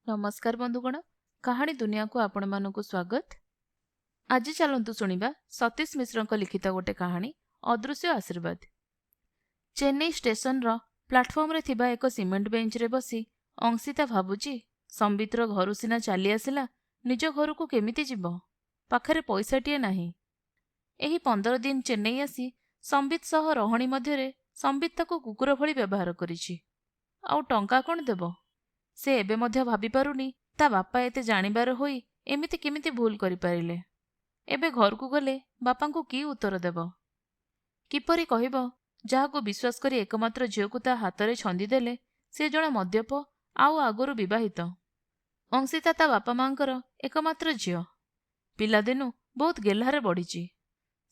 नमस्कार बंधुगण, कहानी दुनिया को आपण मानक स्वागत। आज चलतु शुणा सतीश मिश्र लिखित गोटे कहानी अदृश्य आशीर्वाद। चेन्नई स्टेशन प्लाटफर्म रे थिबा एक सीमेंट बेंच रे बसी अंशिता भाबुची संबितर घर सीना चली आसला, निज घर को केमिति जीव, पाखरे पैसाटीए नाही। एही 15 दिन चेन्नई आसी संबित सह रहणी मध्यरे संबित ताको कुकुर भली व्यवहार करिछि। आउ टंका कोन देबो? से एबे मध्य भाभी पारुनी ता बापा एते जानिबार होई एमिति केमिति भूल करि पारिले। एबे घर को गले बापा को की उत्तर देब? किपरि कहिब जाहाको विश्वास करी एकमात्र झियो को ता हातरे छंदी देले से जणे मद्यप आउ आगरु विवाहित। अंशिता ता बापा मांकर एकमात्र झियो। पिलादिनु बहुत गेल्हारे बढ़िछि।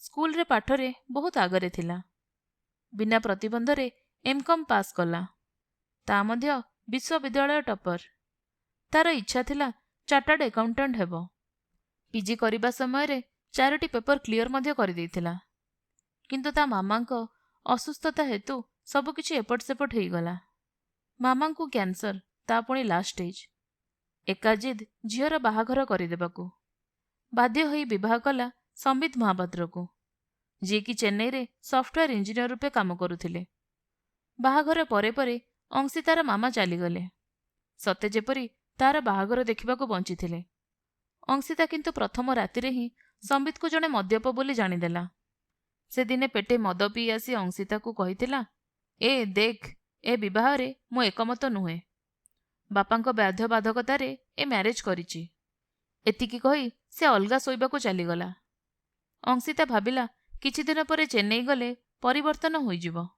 स्कूल रे पाठरे बहुत आगरे थिला। बिना प्रतिबंधरे एमकम पास कला। ता मध्य विश्वविद्यालय टॉपर। तार इच्छा थिला चार्टर्ड अकाउंटेंट हेबो। पीजी करिबा समय रे 4टी पेपर क्लियर मध्य करि दैथिला। किंतु ता मामा को असुस्थता हेतु सब किछि एपट सेपट हेई गला। मामा को कैंसर, ता पुणी लास्ट स्टेज। एका जिद झियर बाहाघर करि देबाकू। बाध्य होई विवाह कला संबित महापात्र को, जे कि चेन्नई रे सॉफ्टवेयर इंजीनियर रूपे काम करुथिले। बाहाघर परे परे अंशितार मामा चलीगले, सते जेपरी तार बाहाघर देखिबाकू बंचिथिले। अंशिता किंतु प्रथम राति रे ही संबित को जणे मद्यप बोली जानिदेला। से दिने पेटे मद पी आसी अंशिता को कहिथिला, ए देख, ए विवाह रे मु एकमत नुहे। बापांको बाध्य बाधकतारे ए मैरेज करिछि। एतिकी कही से अलगा शोइबाकू चलीगला। अंशिता भाबिला किछि दिन परे चेन्नई गले परिवर्तन होइजिवो।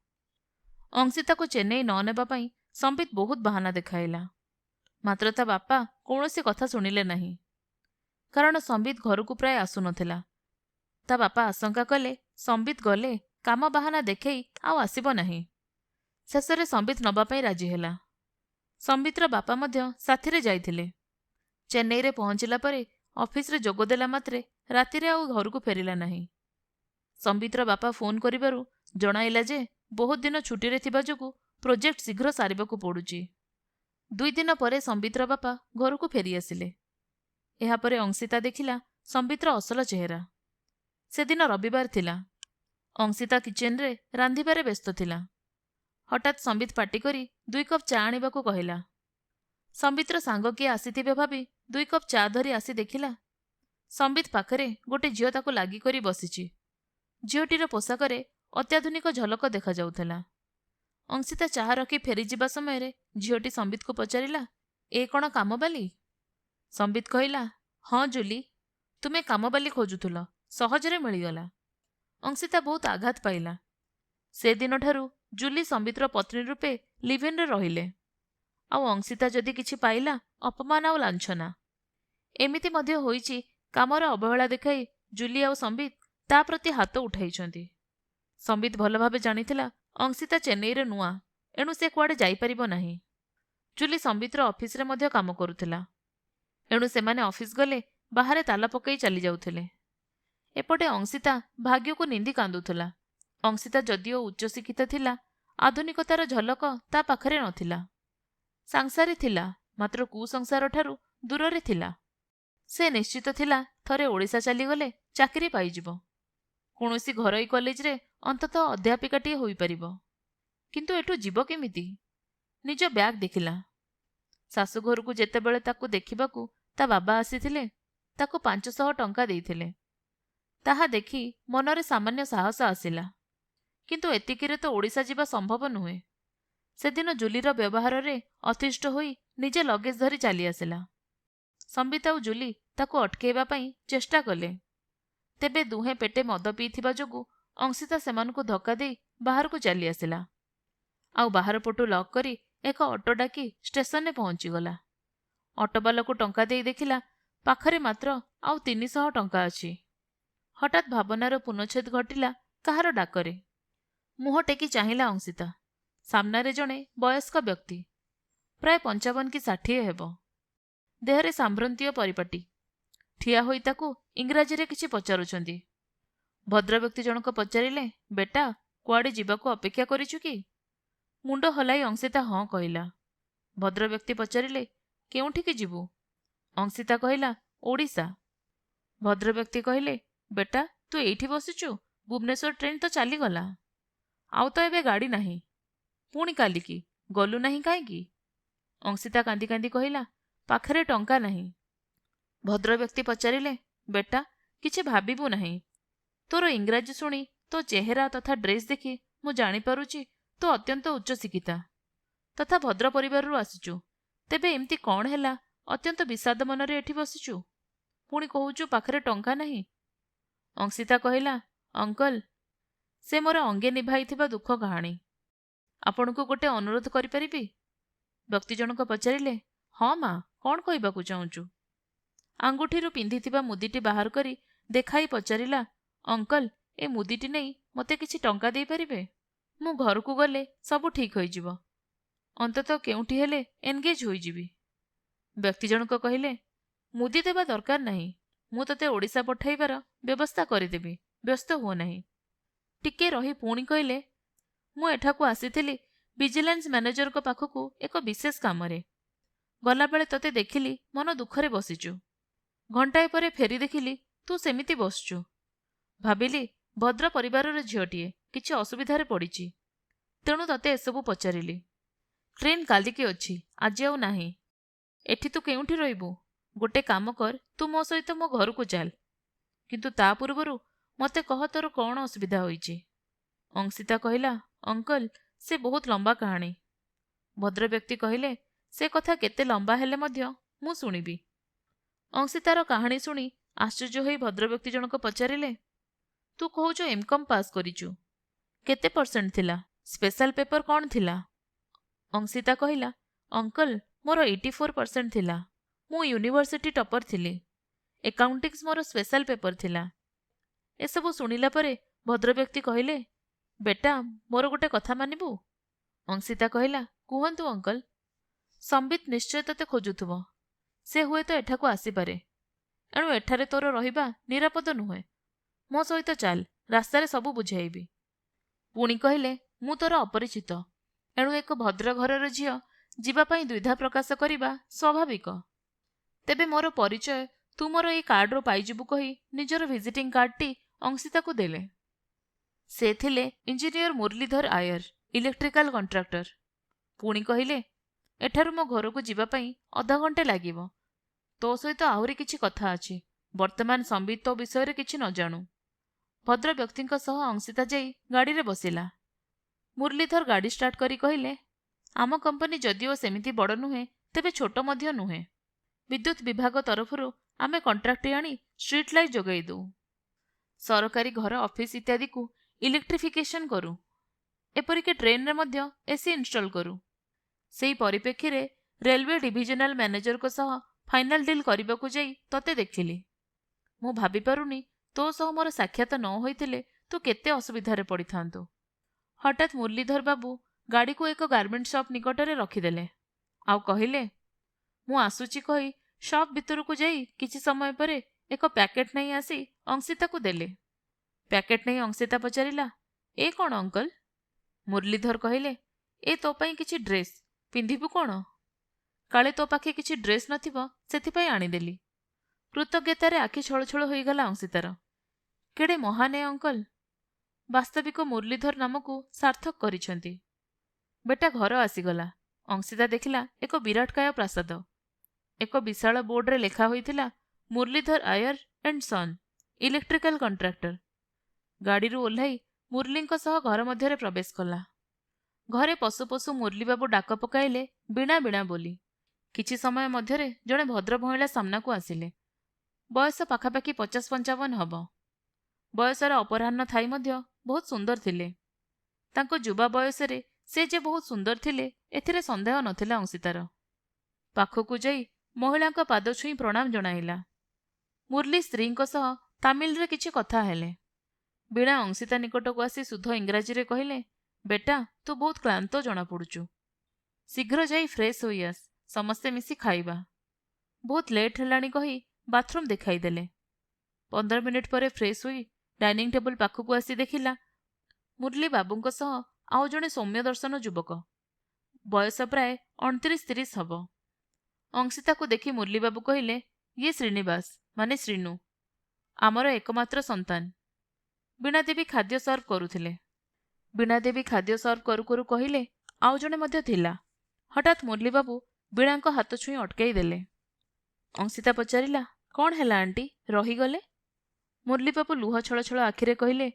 अंशिता को चेन्नई न नेबा पई संबित बहुत बहाना देखाइला। मात्र ता बापा कौनसी कथा सुनिले नहीं, कारण संबित घर को प्राय आसु नथिला। ता बापा आशंका कले संबित गले काम बहाना देखेई आउ आसीबो नहीं। शेषरे संबित नबा पई राजी हेला। संबितर बापा मध्य साथी रे जाइथिले। चेन्नई रे पहुंचिला परे ऑफिस रे जोग देला मात्रे राति रे आउ घर को फेरिला नहीं। संबितर बापा फोन करिबारु जणाइला जे बहुत दिन छुट्टी रे थिबा जोगु प्रोजेक्ट शीघ्र सारिबाकू पड़ुची। 2 दिन परे संबितर बापा घर को फेरी आसिले। एहा परे अंशिता देखिला संबितर असल चेहरा। से दिन रविवार थिला। अंशिता किचेन रे रांधिबारे व्यस्त थिला। हठात संबित पाटी करी 2 कप चा आनिबाकू कहिला। संबितर सांग किए आसीथिबे भाबी 2 कप चा धरी आसी देखिला संबित पाखरे गोटे झियो ताकू लागी करी बसिछि। झियोटीर पोशाकरे अत्याधुनिक झलक देखा जाउथला। अंशिता चाह रखी फेरी जिबा समय रे झियोटी संबित को पचारिला, ए कण काम बाली? संबित कहिला, हाँ जूली, तुमे काम बाली खोजुथुल, सहजरे मिलिगला। अंशिता बहुत आघात पाइला। से दिन ठारू जूली संबितर पत्नी रूपे लिव इन रे रहिले। आउ अंशिता जदि किछि पाइला अपमान आउ लांछना। एमिति मध्य होईची कामर अवहेला देखाई जूली आउ संबित ता प्रति हाथ उठाइछंती। संबित भल भावे जानिथिला अंशिता चेन्नई रे नुआ, एणु से कुआडे जाई परिबो नाही। जूली संबितर ऑफिस रे मध्य काम करुथिला। एणु सेमाने ऑफिस गले बाहरे ताला पकई चली जाउथिले। एपटे अंशिता भाग्य को निंदी कांदुथुला। अंशिता जदिओ उच्च शिक्षित थिला, आधुनिकतार झलक ता पाखरे नथिला। सांसारी थिला, मात्र कुसंसार ठारू दूर थिला। से निश्चित थिला थरे ओडिशा चली गले चाकरी पाइजिबो। कौनसी घरोई कॉलेज रे अंततः अध्यापिकाटीए होई परिबो। किंतु एठू जीव केमिति? निज बैग देखिला। सासु घर को जेतेबेले ताकू देखिबाकू ता बाबा आसीथिले, ताकू 500 टंका देइथिले। ताहा देखी मनरे सामान्य साहस आसिला। किंतु एतिकिरे तो ओडिशा जीवा संभव नुहे। से दिन जूलीर व्यवहार रे अतिष्ठ होई निजे लगेज धरी चली आसिला। संबित आउ जूली ताकू अटकेबा पई चेष्टा कले। तेबे दुहे पेटे मद पीथिबा जोगु अंशिता सेमानकु धक्का देई बाहर को चली आसिला। आउ बाहर पटु लॉक करी एक ऑटो डाकी स्टेशन ने पहुंची गला। ऑटोवाला को टंका देई देखिला पाखरे मात्र आउ 300 टंका अछि। हठात भावनार पुनच्छेद घटिला काहार डाकरे। मुह टेकी चाहिला अंशिता। सामना रे जणे वयस्क व्यक्ति, प्राय 55 कि 60 हेबो। देहरे सांभ्रंतीय परिपाटी। ठिया होई ताकू इंग्राजी रे किछि पचारुछंती। भद्र व्यक्ति जनक पचारिले, बेटा कुआडे जीवाकू अपेक्षा करिछु कि? मुंड हलाई अंशिता हाँ कहिला। भद्र व्यक्ति पचारिले, କେଉଁଠିକି ଯିବୁ? ଅଂଶିତା କହିଲା, ଓଡ଼ିଶା। ଭଦ୍ରବ୍ୟକ୍ତି କହିଲେ, ବେଟା ତୁ ଏଇଠି ବସିଛୁ, ଭୁବନେଶ୍ୱର ଟ୍ରେନ୍ ତ ଚାଲିଗଲା। ଆଉ ତ ଏବେ ଗାଡ଼ି ନାହିଁ। ପୁଣି କାଲିକି ଗଲୁ ନାହିଁ କାହିଁକି? ଅଂଶିତା କାନ୍ଦି କାନ୍ଦି କହିଲା, ପାଖରେ ଟଙ୍କା ନାହିଁ। ଭଦ୍ରବ୍ୟକ୍ତି ପଚାରିଲେ, ବେଟା କିଛି ଭାବିବୁ ନାହିଁ। ତୋର ଇଂରାଜୀ ଶୁଣି, ତୋ ଚେହେରା ତଥା ଡ୍ରେସ୍ ଦେଖି ମୁଁ ଜାଣିପାରୁଛି ତୁ ଅତ୍ୟନ୍ତ ଉଚ୍ଚଶିକ୍ଷିତା ତଥା ଭଦ୍ର ପରିବାରରୁ ଆସିଛୁ। ତେବେ ଏମିତି କ'ଣ ହେଲା ଅତ୍ୟନ୍ତ ବିଷାଦ ମନରେ ଏଠି ବସିଛୁ? ପୁଣି କହୁଛୁ ପାଖରେ ଟଙ୍କା ନାହିଁ। ଅଂଶିତା କହିଲା, ଅଙ୍କଲ, ସେ ମୋର ଅଙ୍ଗେ ନିଭାଇଥିବା ଦୁଃଖ କାହାଣୀ। ଆପଣଙ୍କୁ ଗୋଟେ ଅନୁରୋଧ କରିପାରିବି? ବ୍ୟକ୍ତି ଜଣକ ପଚାରିଲେ, ହଁ ମା, କ'ଣ କହିବାକୁ ଚାହୁଁଛୁ? ଆଙ୍ଗୁଠିରୁ ପିନ୍ଧିଥିବା ମୁଦିଟି ବାହାର କରି ଦେଖାଇ ପଚାରିଲା, ଅଙ୍କଲ, ଏ ମୁଦିଟି ନେଇ ମୋତେ କିଛି ଟଙ୍କା ଦେଇପାରିବେ? ମୁଁ ଘରକୁ ଗଲେ ସବୁ ଠିକ୍ ହୋଇଯିବ। ଅନ୍ତତଃ କେଉଁଠି ହେଲେ ଏନ୍ଗେଜ୍ ହୋଇଯିବି। ବ୍ୟକ୍ତି ଜଣକ କହିଲେ, ମୁଦି ଦେବା ଦରକାର ନାହିଁ। ମୁଁ ତୋତେ ଓଡ଼ିଶା ପଠାଇବାର ବ୍ୟବସ୍ଥା କରିଦେବି, ବ୍ୟସ୍ତ ହୁଅ ନାହିଁ। ଟିକେ ରହି ପୁଣି କହିଲେ, ମୁଁ ଏଠାକୁ ଆସିଥିଲି ଭିଜିଲାନ୍ସ ମ୍ୟାନେଜରଙ୍କ ପାଖକୁ ଏକ ବିଶେଷ କାମରେ। ଗଲାବେଳେ ତୋତେ ଦେଖିଲି ମନ ଦୁଃଖରେ ବସିଛୁ। ଘଣ୍ଟାଏ ପରେ ଫେରି ଦେଖିଲି ତୁ ସେମିତି ବସିଛୁ। ଭାବିଲି ଭଦ୍ର ପରିବାରର ଝିଅଟିଏ କିଛି ଅସୁବିଧାରେ ପଡ଼ିଛି, ତେଣୁ ତତେ ଏସବୁ ପଚାରିଲି। ଟ୍ରେନ୍ କାଲିକି ଅଛି, ଆଜି ଆଉ ନାହିଁ। ଏଠି ତୁ କେଉଁଠି ରହିବୁ? ଗୋଟେ କାମ କର, ତୁ ମୋ ସହିତ ମୋ ଘରକୁ ଚାଲ। କିନ୍ତୁ ତା ପୂର୍ବରୁ ମୋତେ କହ ତୋର କ'ଣ ଅସୁବିଧା ହୋଇଛି? ଅଂଶିତା କହିଲା, ଅଙ୍କଲ, ସେ ବହୁତ ଲମ୍ବା କାହାଣୀ। ଭଦ୍ରବ୍ୟକ୍ତି କହିଲେ, ସେ କଥା କେତେ ଲମ୍ବା ହେଲେ ମଧ୍ୟ ମୁଁ ଶୁଣିବି। ଅଂଶିତାର କାହାଣୀ ଶୁଣି ଆଶ୍ଚର୍ଯ୍ୟ ହୋଇ ଭଦ୍ରବ୍ୟକ୍ତି ଜଣକ ପଚାରିଲେ, ତୁ କହୁଛୁ ଏମ୍କମ୍ ପାସ୍ କରିଛୁ। କେତେ ପରସେଣ୍ଟ ଥିଲା? ସ୍ପେଶାଲ ପେପର କ'ଣ ଥିଲା? ଅଂଶିତା କହିଲା, ଅଙ୍କଲ, ମୋର 84% ଥିଲା। ମୁଁ ୟୁନିଭର୍ସିଟି ଟପର ଥିଲି। ଏକାଉଣ୍ଟିକ୍ସ ମୋର ସ୍ପେଶାଲ ପେପର ଥିଲା। ଏସବୁ ଶୁଣିଲା ପରେ ଭଦ୍ରବ୍ୟକ୍ତି କହିଲେ, ବେଟା, ମୋର ଗୋଟେ କଥା ମାନିବୁ? ଅଂଶିତା କହିଲା, କୁହନ୍ତୁ ଅଙ୍କଲ। ସମ୍ବିତ ନିଶ୍ଚୟ ତୋତେ ଖୋଜୁଥିବ। ସେ ହୁଏତ ଏଠାକୁ ଆସିପାରେ। ଏଣୁ ଏଠାରେ ତୋର ରହିବା ନିରାପଦ ନୁହେଁ। ମୋ ସହିତ ଚାଲ, ରାସ୍ତାରେ ସବୁ ବୁଝାଇବି। ପୁଣି କହିଲେ, ମୁଁ ତୋର ଅପରିଚିତ, ଏଣୁ ଏକ ଭଦ୍ର ଘରର ଝିଅ ଯିବା ପାଇଁ ଦ୍ୱିଧା ପ୍ରକାଶ କରିବା ସ୍ୱାଭାବିକ। ତେବେ ମୋର ପରିଚୟ ତୁ ମୋର ଏଇ କାର୍ଡରୁ ପାଇଯିବୁ କହି ନିଜର ଭିଜିଟିଂ କାର୍ଡଟି ଅଂଶିତାକୁ ଦେଲେ। ସେ ଥିଲେ ଇଞ୍ଜିନିୟର ମୁରଲୀଧର ଆୟର, ଇଲେକ୍ଟ୍ରିକାଲ କଣ୍ଟ୍ରାକ୍ଟର। ପୁଣି କହିଲେ, ଏଠାରୁ ମୋ ଘରକୁ ଯିବା ପାଇଁ ଅଧଘଣ୍ଟେ ଲାଗିବ। ତୋ ସହିତ ଆହୁରି କିଛି କଥା ଅଛି। ବର୍ତ୍ତମାନ ସମ୍ବିତ ତୋ ବିଷୟରେ କିଛି ନ ଜାଣୁ। ଭଦ୍ରବ୍ୟକ୍ତିଙ୍କ ସହ ଅଂଶିତା ଯାଇ ଗାଡ଼ିରେ ବସିଲା। ମୁରଲୀଧର ଗାଡ଼ି ଷ୍ଟାର୍ଟ କରି କହିଲେ, ଆମ କମ୍ପାନୀ ଯଦିଓ ସେମିତି ବଡ଼ ନୁହେଁ, ତେବେ ଛୋଟ ମଧ୍ୟ ନୁହେଁ। ବିଦ୍ୟୁତ୍ ବିଭାଗ ତରଫରୁ ଆମେ କଣ୍ଟ୍ରାକ୍ଟ ଆଣି ଷ୍ଟ୍ରିଟ୍ ଲାଇଟ୍ ଯୋଗାଇ ଦେଉ। ସରକାରୀ ଘର, ଅଫିସ୍ ଇତ୍ୟାଦିକୁ ଇଲେକ୍ଟ୍ରିଫିକେସନ୍ କରୁ। ଏପରିକି ଟ୍ରେନ୍ରେ ମଧ୍ୟ ଏସି ଇନଷ୍ଟଲ୍ କରୁ। ସେହି ପରିପ୍ରେକ୍ଷୀରେ ରେଲୱେ ଡିଭିଜନାଲ ମ୍ୟାନେଜରଙ୍କ ସହ ଫାଇନାଲ ଡିଲ୍ କରିବାକୁ ଯାଇ ତତେ ଦେଖିଲି। ମୁଁ ଭାବିପାରୁନି ତୋ ସହ ମୋର ସାକ୍ଷାତ ନ ହୋଇଥିଲେ ତୁ କେତେ ଅସୁବିଧାରେ ପଡ଼ିଥାନ୍ତୁ। ହଠାତ୍ ମୁରଲୀଧର ବାବୁ ଗାଡ଼ିକୁ ଏକ ଗାର୍ମେଣ୍ଟ ସପ୍ ନିକଟରେ ରଖିଦେଲେ। ଆଉ କହିଲେ, ମୁଁ ଆସୁଛି କହି ସପ୍ ଭିତରକୁ ଯାଇ କିଛି ସମୟ ପରେ ଏକ ପ୍ୟାକେଟ୍ ନେଇ ଆସି ଅଂଶିତାକୁ ଦେଲେ। ପ୍ୟାକେଟ୍ ନେଇ ଅଂଶିତା ପଚାରିଲା, ଏ କ'ଣ ଅଙ୍କଲ? ମୁରଲୀଧର କହିଲେ, ଏ ତୋ ପାଇଁ କିଛି ଡ୍ରେସ୍। ପିନ୍ଧିବୁ କ'ଣ? କାଳେ ତୋ ପାଖେ କିଛି ଡ୍ରେସ୍ ନଥିବ, ସେଥିପାଇଁ ଆଣିଦେଲି। କୃତଜ୍ଞତାରେ ଆଖି ଛଳଛଳ ହୋଇଗଲା ଅଂଶିତାର। କେଡ଼େ ମହାନ ଏ ଅଙ୍କଲ! ବାସ୍ତବିକ ମୁରଲୀଧର ନାମକୁ ସାର୍ଥକ କରିଛନ୍ତି। ବେଟା ଘର ଆସିଗଲା। ଅଂଶିତା ଦେଖିଲା ଏକ ବିରାଟକାୟ ପ୍ରାସାଦ। ଏକ ବିଶାଳ ବୋର୍ଡରେ ଲେଖା ହୋଇଥିଲା, ମୁରଲୀଧର ଆୟର ଆଣ୍ଡ ସନ୍, ଇଲେକ୍ଟ୍ରିକାଲ କଣ୍ଟ୍ରାକ୍ଟର। ଗାଡ଼ିରୁ ଓହ୍ଲାଇ ମୁରଲୀଙ୍କ ସହ ଘର ମଧ୍ୟରେ ପ୍ରବେଶ କଲା। ଘରେ ପଶୁ ପଶୁ ମୁରଲୀବାବୁ ଡାକ ପକାଇଲେ, ବୀଣା ବୀଣା ବୋଲି। କିଛି ସମୟ ମଧ୍ୟରେ ଜଣେ ଭଦ୍ର ମହିଳା ସାମ୍ନାକୁ ଆସିଲେ। ବୟସ ପାଖାପାଖି 50-55 ହେବ। ବୟସର ଅପରାହ୍ନ ଥାଇ ମଧ୍ୟ ବହୁତ ସୁନ୍ଦର ଥିଲେ। ତାଙ୍କ ଯୁବା ବୟସରେ ସେ ଯେ ବହୁତ ସୁନ୍ଦର ଥିଲେ, ଏଥିରେ ସନ୍ଦେହ ନଥିଲା ଅଂଶିତାର। ପାଖକୁ ଯାଇ ମହିଳାଙ୍କ ପାଦ ଛୁଇଁ ପ୍ରଣାମ ଜଣାଇଲା। ମୁରଲୀ ସ୍ତ୍ରୀଙ୍କ ସହ ତାମିଲରେ କିଛି କଥା ହେଲେ। ବୀଣା ଅଂଶିତା ନିକଟକୁ ଆସି ଶୁଦ୍ଧ ଇଂରାଜୀରେ କହିଲେ, ବେଟା, ତୁ ବହୁତ କ୍ଳାନ୍ତ ଜଣାପଡ଼ୁଛୁ। ଶୀଘ୍ର ଯାଇ ଫ୍ରେଶ୍ ହୋଇ ଆସ, ସମସ୍ତେ ମିଶି ଖାଇବା। ବହୁତ ଲେଟ୍ ହେଲାଣି କହି ବାଥରୁମ୍ ଦେଖାଇଦେଲେ। 15 ମିନିଟ୍ ପରେ ଫ୍ରେଶ୍ ହୋଇ ଡାଇନିଂ ଟେବୁଲ ପାଖକୁ ଆସି ଦେଖିଲା ମୁରଲୀ ବାବୁଙ୍କ ସହ ଆଉ ଜଣେ ସୌମ୍ୟ ଦର୍ଶନ ଯୁବକ। ବୟସ ପ୍ରାୟ 29-30 ହେବ। ଅଂଶିତାକୁ ଦେଖି ମୁରଲୀବାବୁ କହିଲେ, ଇଏ ଶ୍ରୀନିବାସ ମାନେ ଶ୍ରୀନୁ, ଆମର ଏକମାତ୍ର ସନ୍ତାନ। ବୀଣାଦେବୀ ଖାଦ୍ୟ ସର୍ଭ କରୁଥିଲେ। ବୀଣାଦେବୀ ଖାଦ୍ୟ ସର୍ଭ କରୁ କରୁ କହିଲେ, ଆଉ ଜଣେ ମଧ୍ୟ ଥିଲା। ହଠାତ୍ ମୁରଲୀବାବୁ ବୀଣାଙ୍କ ହାତ ଛୁଇଁ ଅଟକାଇ ଦେଲେ। ଅଂଶିତା ପଚାରିଲା, କ'ଣ ହେଲା ଆଣ୍ଟି, ରହିଗଲେ? ମୁରଲୀବାବୁ ଲୁହ ଛଳ ଛଳ ଆଖିରେ କହିଲେ,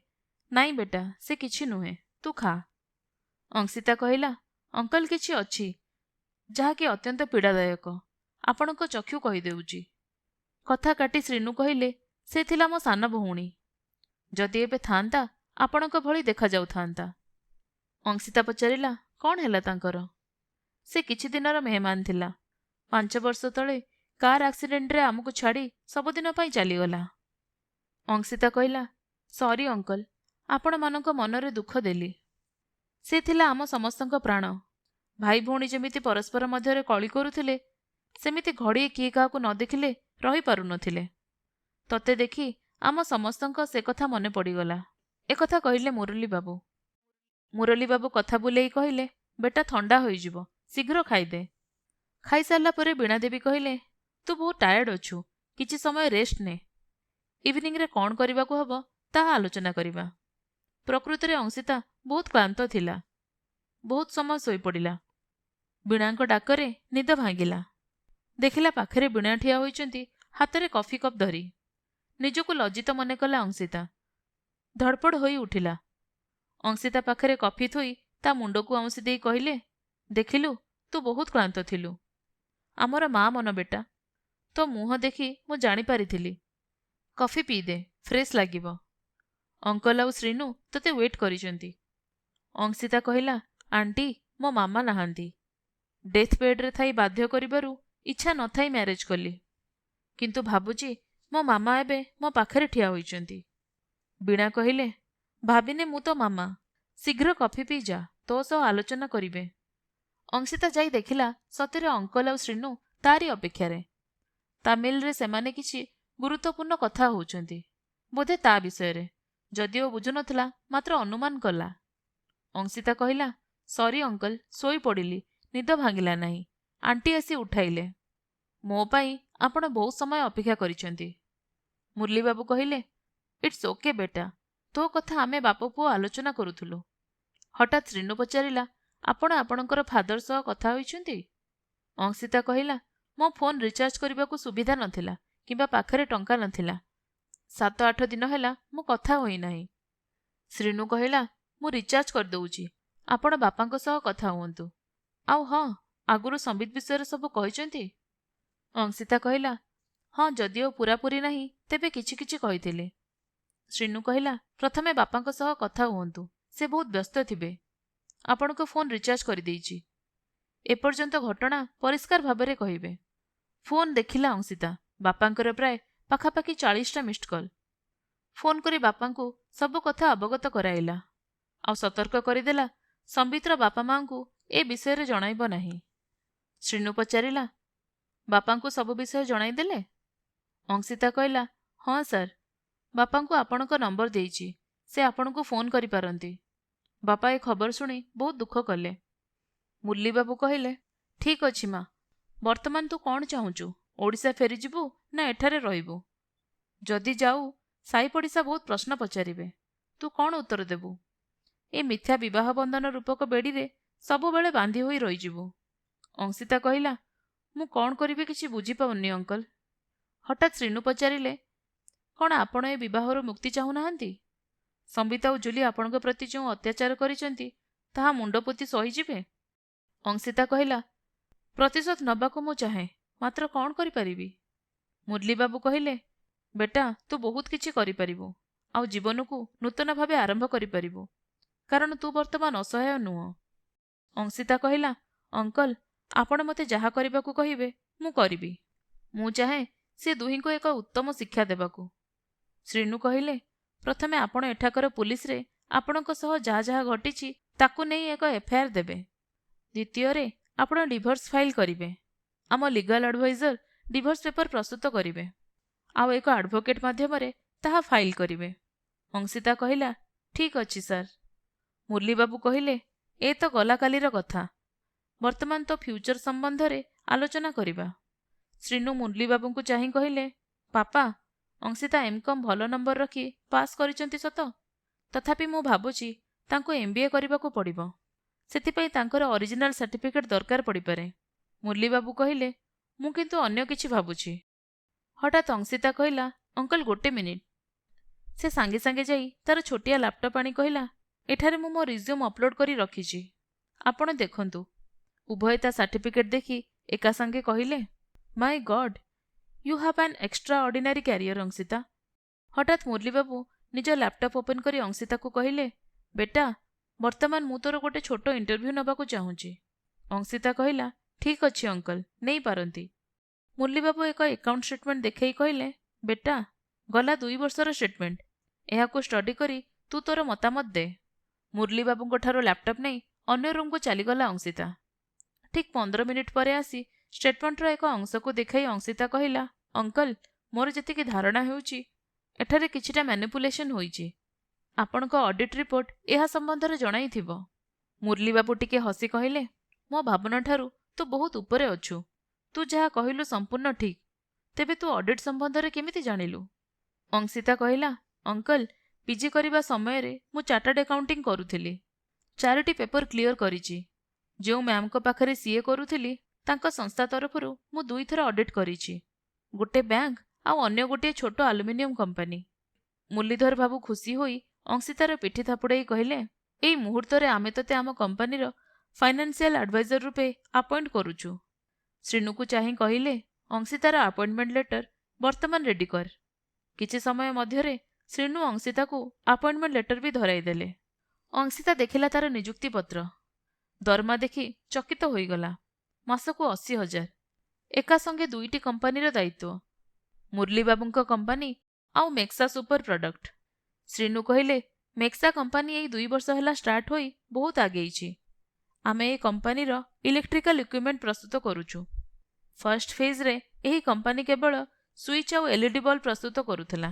ନାଇଁ ବେଟା, ସେ କିଛି ନୁହେଁ, ତୁ ଖା। ଅଂଶିତା କହିଲା, ଅଙ୍କଲ କିଛି ଅଛି ଯାହାକି ଅତ୍ୟନ୍ତ ପୀଡ଼ାଦାୟକ, ଆପଣଙ୍କ ଚକ୍ଷୁ କହିଦେଉଛି। କଥା କାଟି ଶ୍ରୀନୁ କହିଲେ, ସେ ଥିଲା ମୋ ସାନ ଭଉଣୀ। ଯଦି ଏବେ ଥାଆନ୍ତା ଆପଣଙ୍କ ଭଳି ଦେଖାଯାଉଥାନ୍ତା। ଅଂଶିତା ପଚାରିଲା, କ'ଣ ହେଲା ତାଙ୍କର? ସେ କିଛି ଦିନର ମେହମାନ ଥିଲା। 5 ବର୍ଷ ତଳେ କାର୍ ଆକ୍ସିଡେଣ୍ଟରେ ଆମକୁ ଛାଡ଼ି ସବୁଦିନ ପାଇଁ ଚାଲିଗଲା। ଅଂଶିତା କହିଲା, ସରି ଅଙ୍କଲ, ଆପଣମାନଙ୍କ ମନରେ ଦୁଃଖ ଦେଲି। ସେ ଥିଲା ଆମ ସମସ୍ତଙ୍କ ପ୍ରାଣ। ଭାଇ ଭଉଣୀ ଯେମିତି ପରସ୍ପର ମଧ୍ୟରେ କଳି କରୁଥିଲେ, ସେମିତି ଘଡ଼ିଏ କିଏ କାହାକୁ ନ ଦେଖିଲେ ରହିପାରୁନଥିଲେ। ତତେ ଦେଖି ଆମ ସମସ୍ତଙ୍କ ସେ କଥା ମନେ ପଡ଼ିଗଲା। ଏକଥା କହିଲେ ମୁରଲୀବାବୁ। ମୁରଲୀବାବୁ କଥା ବୁଲେଇ କହିଲେ, ବେଟା ଥଣ୍ଡା ହୋଇଯିବ, ଶୀଘ୍ର ଖାଇଦେ। ଖାଇସାରିଲା ପରେ ବୀଣାଦେବୀ କହିଲେ, ତୁ ବହୁତ ଟାୟାର୍ଡ ଅଛୁ, କିଛି ସମୟ ରେଷ୍ଟ ନେ। ଇଭିନିଂରେ କ'ଣ କରିବାକୁ ହବ ତାହା ଆଲୋଚନା କରିବା। ପ୍ରକୃତରେ ଅଂଶିତା ବହୁତ କ୍ଳାନ୍ତ ଥିଲା। ବହୁତ ସମୟ ଶୋଇପଡ଼ିଲା। ବୀଣାଙ୍କ ଡାକରେ ନିଦ ଭାଙ୍ଗିଲା। ଦେଖିଲା ପାଖରେ ବୀଣା ଠିଆ ହୋଇଛନ୍ତି, ହାତରେ କଫି କପ୍ ଧରି। ନିଜକୁ ଲଜ୍ଜିତ ମନେକଲା ଅଂଶିତା। ଧଡ଼ପଡ଼ ହୋଇ ଉଠିଲା। ଅଂଶିତା ପାଖରେ କଫି ଥୋଇ ତା ମୁଣ୍ଡକୁ ଆଉଁସି ଦେଇ କହିଲେ, ଦେଖିଲୁ, ତୁ ବହୁତ କ୍ଳାନ୍ତ ଥିଲୁ। ଆମର ମା ମନ ବେଟା, ତୋ ମୁହଁ ଦେଖି ମୁଁ ଜାଣିପାରିଥିଲି। କଫି ପିଇଦେ, ଫ୍ରେଶ୍ ଲାଗିବ। ଅଙ୍କଲ ଆଉ ଶ୍ରୀନୁ ତୋତେ ୱେଟ୍ କରିଛନ୍ତି। ଅଂଶିତା କହିଲା, ଆଣ୍ଟି, ମୋ ମାମା ନାହାନ୍ତି। ଡେଥ୍ ବେଡ୍ରେ ଥାଇ ବାଧ୍ୟ କରିବାରୁ ଇଚ୍ଛା ନଥାଇ ମ୍ୟାରେଜ୍ କଲି। କିନ୍ତୁ ଭାବୁଛି ମୋ ମାମା ଏବେ ମୋ ପାଖରେ ଠିଆ ହୋଇଛନ୍ତି। ବୀଣା କହିଲେ, ଭାବିନେ ମୁଁ ତ ମାମା। ଶୀଘ୍ର କଫି ପିଇ ଯା, ତୋ ସହ ଆଲୋଚନା କରିବେ। ଅଂଶିତା ଯାଇ ଦେଖିଲା, ସତରେ ଅଙ୍କଲ ଆଉ ଶ୍ରୀନୁ ତାରି ଅପେକ୍ଷାରେ। ତାମିଲରେ ସେମାନେ କିଛି ଗୁରୁତ୍ୱପୂର୍ଣ୍ଣ କଥା ହେଉଛନ୍ତି, ବୋଧେ ତା ବିଷୟରେ। ଯଦିଓ ବୁଝୁନଥିଲା, ମାତ୍ର ଅନୁମାନ କଲା। ଅଂଶିତା କହିଲା, ସରି ଅଙ୍କଲ, ଶୋଇପଡ଼ିଲି, ନିଦ ଭାଙ୍ଗିଲା ନାହିଁ। ଆଣ୍ଟି ଆସି ଉଠାଇଲେ। ମୋ ପାଇଁ ଆପଣ ବହୁତ ସମୟ ଅପେକ୍ଷା କରିଛନ୍ତି। ମୁରଲୀବାବୁ କହିଲେ, ଇଟ୍ସ ଓକେ ବେଟା, ତୋ କଥା ଆମେ ବାପ ପୁଅ ଆଲୋଚନା କରୁଥିଲୁ। ହଠାତ୍ ଶ୍ରୀନୁ ପଚାରିଲା, ଆପଣ ଆପଣଙ୍କର ଫାଦର ସହ କଥା ହୋଇଛନ୍ତି? ଅଂଶିତା କହିଲା, ମୋ ଫୋନ୍ ରିଚାର୍ଜ କରିବାକୁ ସୁବିଧା ନଥିଲା କିମ୍ବା ପାଖରେ ଟଙ୍କା ନଥିଲା। 7-8 ଦିନ ହେଲା ମୁଁ କଥା ହୋଇନାହିଁ। ଶ୍ରୀନୁ କହିଲା, ମୁଁ ରିଚାର୍ଜ କରିଦେଉଛି, ଆପଣ ବାପାଙ୍କ ସହ କଥା ହୁଅନ୍ତୁ। ଆଉ ହଁ, ଆଗରୁ ସମ୍ବିତ ବିଷୟରେ ସବୁ କହିଛନ୍ତି? ଅଂଶିତା କହିଲା, ହଁ, ଯଦିଓ ପୂରାପୂରି ନାହିଁ, ତେବେ କିଛି କିଛି କହିଥିଲେ। ଶ୍ରୀନୁ କହିଲା, ପ୍ରଥମେ ବାପାଙ୍କ ସହ କଥା ହୁଅନ୍ତୁ, ସେ ବହୁତ ବ୍ୟସ୍ତ ଥିବେ। ଆପଣଙ୍କ ଫୋନ୍ ରିଚାର୍ଜ କରିଦେଇଛି। ଏପର୍ଯ୍ୟନ୍ତ ଘଟଣା ପରିଷ୍କାର ଭାବରେ କହିବେ। ଫୋନ୍ ଦେଖିଲା ଅଂଶିତା, ବାପାଙ୍କର ପ୍ରାୟ ପାଖାପାଖି 40ଟା ମିସ୍ଡ କଲ୍। ଫୋନ୍ କରି ବାପାଙ୍କୁ ସବୁ କଥା ଅବଗତ କରାଇଲା। ଆଉ ସତର୍କ କରିଦେଲା, ସମ୍ବିତର ବାପା ମାଆଙ୍କୁ ଏ ବିଷୟରେ ଜଣାଇବ ନାହିଁ। ଶ୍ରୀନୁ ପଚାରିଲା, ବାପାଙ୍କୁ ସବୁ ବିଷୟ ଜଣାଇଦେଲେ? ଅଂଶିତା କହିଲା, ହଁ ସାର୍, ବାପାଙ୍କୁ ଆପଣଙ୍କ ନମ୍ବର ଦେଇଛି, ସେ ଆପଣଙ୍କୁ ଫୋନ୍ କରିପାରନ୍ତି। ବାପା ଏ ଖବର ଶୁଣି ବହୁତ ଦୁଃଖ କଲେ। ମୁରଲୀବାବୁ କହିଲେ, ଠିକ୍ ଅଛି ମା, ବର୍ତ୍ତମାନ ତୁ କ'ଣ ଚାହୁଁଛୁ, ଓଡ଼ିଶା ଫେରିଯିବୁ ନା ଏଠାରେ ରହିବୁ? ଯଦି ଯାଉ, ସାଇ ପଡ଼ିଶା ବହୁତ ପ୍ରଶ୍ନ ପଚାରିବେ, ତୁ କ'ଣ ଉତ୍ତର ଦେବୁ? ଏ ମିଥ୍ୟା ବିବାହ ବନ୍ଧନ ରୂପକ ବେଡ଼ିରେ ସବୁବେଳେ ବାନ୍ଧି ହୋଇ ରହିଯିବୁ। ଅଂଶିତା କହିଲା, ମୁଁ କ'ଣ କରିବି କିଛି ବୁଝିପାରୁନି ଅଙ୍କଲ। ହଠାତ୍ ଶ୍ରୀନୁ ପଚାରିଲେ, କ'ଣ ଆପଣ ଏ ବିବାହରୁ ମୁକ୍ତି ଚାହୁଁନାହାନ୍ତି? ସମ୍ବିତ ଆଉ ଜୁଲି ଆପଣଙ୍କ ପ୍ରତି ଯେଉଁ ଅତ୍ୟାଚାର କରିଛନ୍ତି, ତାହା ମୁଣ୍ଡ ପୋତି ସହିଯିବେ? ଅଂଶିତା କହିଲା, ପ୍ରତିଶୋଧ ନେବାକୁ ମୁଁ ଚାହେଁ, ମାତ୍ର କ'ଣ କରିପାରିବି? ମୁରଲୀବାବୁ କହିଲେ, ବେଟା, ତୁ ବହୁତ କିଛି କରିପାରିବୁ, ଆଉ ଜୀବନକୁ ନୂତନ ଭାବେ ଆରମ୍ଭ କରିପାରିବୁ, କାରଣ ତୁ ବର୍ତ୍ତମାନ ଅସହାୟ ନୁହଁ। ଅଂଶିତା କହିଲା, ଅଙ୍କଲ, ଆପଣ ମୋତେ ଯାହା କରିବାକୁ କହିବେ ମୁଁ କରିବି। ମୁଁ ଚାହେଁ ସେ ଦୁହିଁଙ୍କୁ ଏକ ଉତ୍ତମ ଶିକ୍ଷା ଦେବାକୁ। ଶ୍ରୀନୁ କହିଲେ, ପ୍ରଥମେ ଆପଣ ଏଠାକାର ପୁଲିସରେ ଆପଣଙ୍କ ସହ ଯାହା ଯାହା ଘଟିଛି ତାକୁ ନେଇ ଏକ ଏଫଆଇଆର ଦେବେ। ଦ୍ୱିତୀୟରେ ଆପଣ ଡିଭୋର୍ସ ଫାଇଲ କରିବେ। ଆମ ଲିଗାଲ ଆଡଭାଇଜର ଡିଭୋର୍ସ ପେପର ପ୍ରସ୍ତୁତ କରିବେ, ଆଉ ଏକ ଆଡଭୋକେଟ ମାଧ୍ୟମରେ ତାହା ଫାଇଲ କରିବେ। ଅଂଶିତା କହିଲା, ଠିକ୍ ଅଛି ସାର୍। ମୁରଲୀବାବୁ କହିଲେ, ଏ ତ ଗଲାକାଲିର କଥା, ବର୍ତ୍ତମାନ ତ ଫ୍ୟୁଚର ସମ୍ବନ୍ଧରେ ଆଲୋଚନା କରିବା। ଶ୍ରୀନୁ ମୁରଲି ବାବୁଙ୍କୁ ଚାହିଁ କହିଲେ, ପାପା, ଅଂଶିତା ଏମ୍କମ୍ ଭଲ ନମ୍ବର ରଖି ପାସ୍ କରିଛନ୍ତି ସତ, ତଥାପି ମୁଁ ଭାବୁଛି ତାଙ୍କୁ MBA କରିବାକୁ ପଡ଼ିବ। ସେଥିପାଇଁ ତାଙ୍କର ଅରିଜିନାଲ ସାର୍ଟିଫିକେଟ୍ ଦରକାର ପଡ଼ିପାରେ। ମୁରଲି ବାବୁ କହିଲେ, ମୁଁ କିନ୍ତୁ ଅନ୍ୟ କିଛି ଭାବୁଛି। ହଠାତ୍ ଅଂଶିତା କହିଲା, ଅଙ୍କଲ ଗୋଟେ ମିନିଟ୍। ସେ ସାଙ୍ଗେ ସାଙ୍ଗେ ଯାଇ ତାର ଛୋଟିଆ ଲାପଟପ୍ ଆଣି କହିଲା, ଏଠାରେ ମୁଁ ମୋ ରିଜ୍ୟୁମ୍ ଅପଲୋଡ୍ କରି ରଖିଛି, ଆପଣ ଦେଖନ୍ତୁ। ଉଭୟ ତା ସାର୍ଟିଫିକେଟ୍ ଦେଖି ଏକା ସାଙ୍ଗେ କହିଲେ, ମାଇ ଗଡ୍, ୟୁ ହାଭ୍ ଆନ୍ ଏକ୍ସଟ୍ରା ଅର୍ଡିନାରୀ କ୍ୟାରିୟର ଅଂଶିତା। ହଠାତ୍ ମୁରଲିବାବୁ ନିଜ ଲାପଟପ୍ ଓପେନ୍ କରି ଅଂଶିତାକୁ କହିଲେ, ବେଟା, ବର୍ତ୍ତମାନ ମୁଁ ତୋର ଗୋଟେ ଛୋଟ ଇଣ୍ଟରଭ୍ୟୁ ନେବାକୁ ଚାହୁଁଛି। ଅଂଶିତା କହିଲା, ଠିକ୍ ଅଛି ଅଙ୍କଲ, ନେଇପାରନ୍ତି। ମୁରଲିବାବୁ ଏକ ଆକାଉଣ୍ଟ ଷ୍ଟେଟମେଣ୍ଟ ଦେଖାଇ କହିଲେ, ବେଟା, ଗଲା 2 ବର୍ଷର ଷ୍ଟେଟମେଣ୍ଟ, ଏହାକୁ ଷ୍ଟଡି କରି ତୁ ତୋର ମତାମତ ଦେ। ମୁରଲିବାବୁଙ୍କଠାରୁ ଲାପଟପ୍ ନେଇ ଅନ୍ୟ ରୁମ୍କୁ ଚାଲିଗଲା ଅଂଶିତା। ଠିକ୍ 15 ମିନିଟ୍ ପରେ ଆସି ଷ୍ଟେଟମେଣ୍ଟର ଏକ ଅଂଶକୁ ଦେଖାଇ ଅଂଶିତା କହିଲା, ଅଙ୍କଲ, ମୋର ଯେତିକି ଧାରଣା ହେଉଛି ଏଠାରେ କିଛିଟା ମ୍ୟାନିପୁଲେସନ୍ ହୋଇଛି। ଆପଣଙ୍କ ଅଡିଟ୍ ରିପୋର୍ଟ ଏହା ସମ୍ବନ୍ଧରେ ଜଣାଇଥିବ। ମୁରଲିବାବୁ ଟିକେ ହସି କହିଲେ, ମୋ ଭାବନାଠାରୁ ତୁ ବହୁତ ଉପରେ ଅଛୁ। ତୁ ଯାହା କହିଲୁ ସମ୍ପୂର୍ଣ୍ଣ ଠିକ୍। ତେବେ ତୁ ଅଡିଟ୍ ସମ୍ବନ୍ଧରେ କେମିତି ଜାଣିଲୁ? ଅଂଶିତା କହିଲା, ଅଙ୍କଲ, ପିଜି କରିବା ସମୟରେ ମୁଁ ଚାର୍ଟାର୍ଡ ଆକାଉଣ୍ଟିଂ କରୁଥିଲି। 4ଟି ପେପର କ୍ଲିୟର କରିଛି। ଯେଉଁ ମ୍ୟାମ୍ଙ୍କ ପାଖରେ ସିଏ କରୁଥିଲି ତାଙ୍କ ସଂସ୍ଥା ତରଫରୁ ମୁଁ 2 ଥର ଅଡିଟ୍ କରିଛି, ଗୋଟେ ବ୍ୟାଙ୍କ ଆଉ ଅନ୍ୟ ଗୋଟିଏ ଛୋଟ ଆଲୁମିନିୟମ କମ୍ପାନୀ। ମୁରଲିଧର ବାବୁ ଖୁସି ହୋଇ ଅଂଶିତାର ପିଠି ଥାପୁଡ଼ାଇ କହିଲେ, ଏଇ ମୁହୂର୍ତ୍ତରେ ଆମେ ତତେ ଆମ କମ୍ପାନୀର ଫାଇନାନ୍ସିଆଲ ଆଡଭାଇଜର ରୂପେ ଆପଏଣ୍ଟ କରୁଛୁ। ଶ୍ରୀନୁକୁ ଚାହିଁ କହିଲେ, ଅଂଶିତାର ଆପଏଣ୍ଟମେଣ୍ଟ ଲେଟର ବର୍ତ୍ତମାନ ରେଡି କର। କିଛି ସମୟ ମଧ୍ୟରେ ଶ୍ରୀନୁ ଅଂଶିତାକୁ ଆପଏଣ୍ଟମେଣ୍ଟ ଲେଟର ବି ଧରାଇଦେଲେ। ଅଂଶିତା ଦେଖିଲା ତାର ନିଯୁକ୍ତି ପତ୍ର। ଦରମା ଦେଖି ଚକିତ ହୋଇଗଲା। ମାସକୁ 80,000। ଏକା ସଙ୍ଗେ 2ଟି କମ୍ପାନୀର ଦାୟିତ୍ୱ, ମୁରଲିବାବୁଙ୍କ କମ୍ପାନୀ ଆଉ ମେକ୍ସା ସୁପର ପ୍ରଡକ୍ଟ। ଶ୍ରୀନୁ କହିଲେ, ମେକ୍ସା କମ୍ପାନୀ ଏଇ 2 ବର୍ଷ ହେଲା ଷ୍ଟାର୍ଟ ହୋଇ ବହୁତ ଆଗେଇଛି। ଆମେ ଏହି କମ୍ପାନୀର ଇଲେକ୍ଟ୍ରିକାଲ ଇକ୍ୟୁପମେଣ୍ଟ ପ୍ରସ୍ତୁତ କରୁଛୁ। ଫର୍ଷ୍ଟ ଫେଜ୍ରେ ଏହି କମ୍ପାନୀ କେବଳ ସୁଇଚ୍ ଆଉ LED ବଲ୍ବ ପ୍ରସ୍ତୁତ କରୁଥିଲା।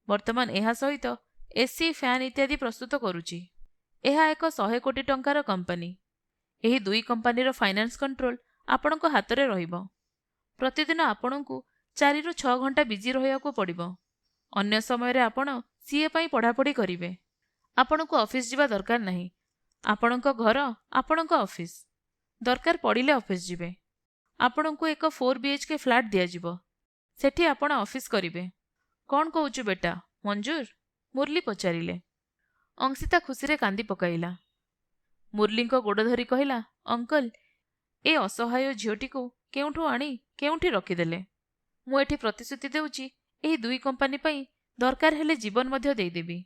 ବର୍ତ୍ତମାନ ଏହା ସହିତ AC, ଫ୍ୟାନ୍ ଇତ୍ୟାଦି ପ୍ରସ୍ତୁତ କରୁଛି। ଏହା ଏକ 100 କୋଟି ଟଙ୍କାର କମ୍ପାନୀ। ଏହି 2 କମ୍ପାନୀର ଫାଇନାନ୍ସ କଣ୍ଟ୍ରୋଲ ଆପଣଙ୍କ ହାତରେ ରହିବ। ପ୍ରତିଦିନ ଆପଣଙ୍କୁ 4ରୁ 6 ଘଣ୍ଟା ବିଜି ରହିବାକୁ ପଡ଼ିବ। ଅନ୍ୟ ସମୟରେ ଆପଣ CA ପାଇଁ ପଢ଼ାପଢ଼ି କରିବେ। ଆପଣଙ୍କୁ ଅଫିସ ଯିବା ଦରକାର ନାହିଁ। ଆପଣଙ୍କ ଘର ଆପଣଙ୍କ ଅଫିସ। ଦରକାର ପଡ଼ିଲେ ଅଫିସ ଯିବେ। ଆପଣଙ୍କୁ ଏକ 4 BHK ଫ୍ଲାଟ୍ ଦିଆଯିବ। ସେଠି ଆପଣ ଅଫିସ କରିବେ। କ'ଣ କହୁଛୁ ବେଟା, ମଞ୍ଜୁର? ମୁରଲି ପଚାରିଲେ। ଅଂଶିତା ଖୁସିରେ କାନ୍ଦି ପକାଇଲା। ମୁରଲିଙ୍କ ଗୋଡ଼ ଧରି କହିଲା, ଅଙ୍କଲ, ଏ ଅସହାୟ ଝିଅଟିକୁ କେଉଁଠୁ ଆଣି କେଉଁଠି ରଖିଦେଲେ। ମୁଁ ଏଠି ପ୍ରତିଶ୍ରୁତି ଦେଉଛି ଏହି 2 କମ୍ପାନୀ ପାଇଁ ଦରକାର ହେଲେ ଜୀବନ ମଧ୍ୟ ଦେଇଦେବି।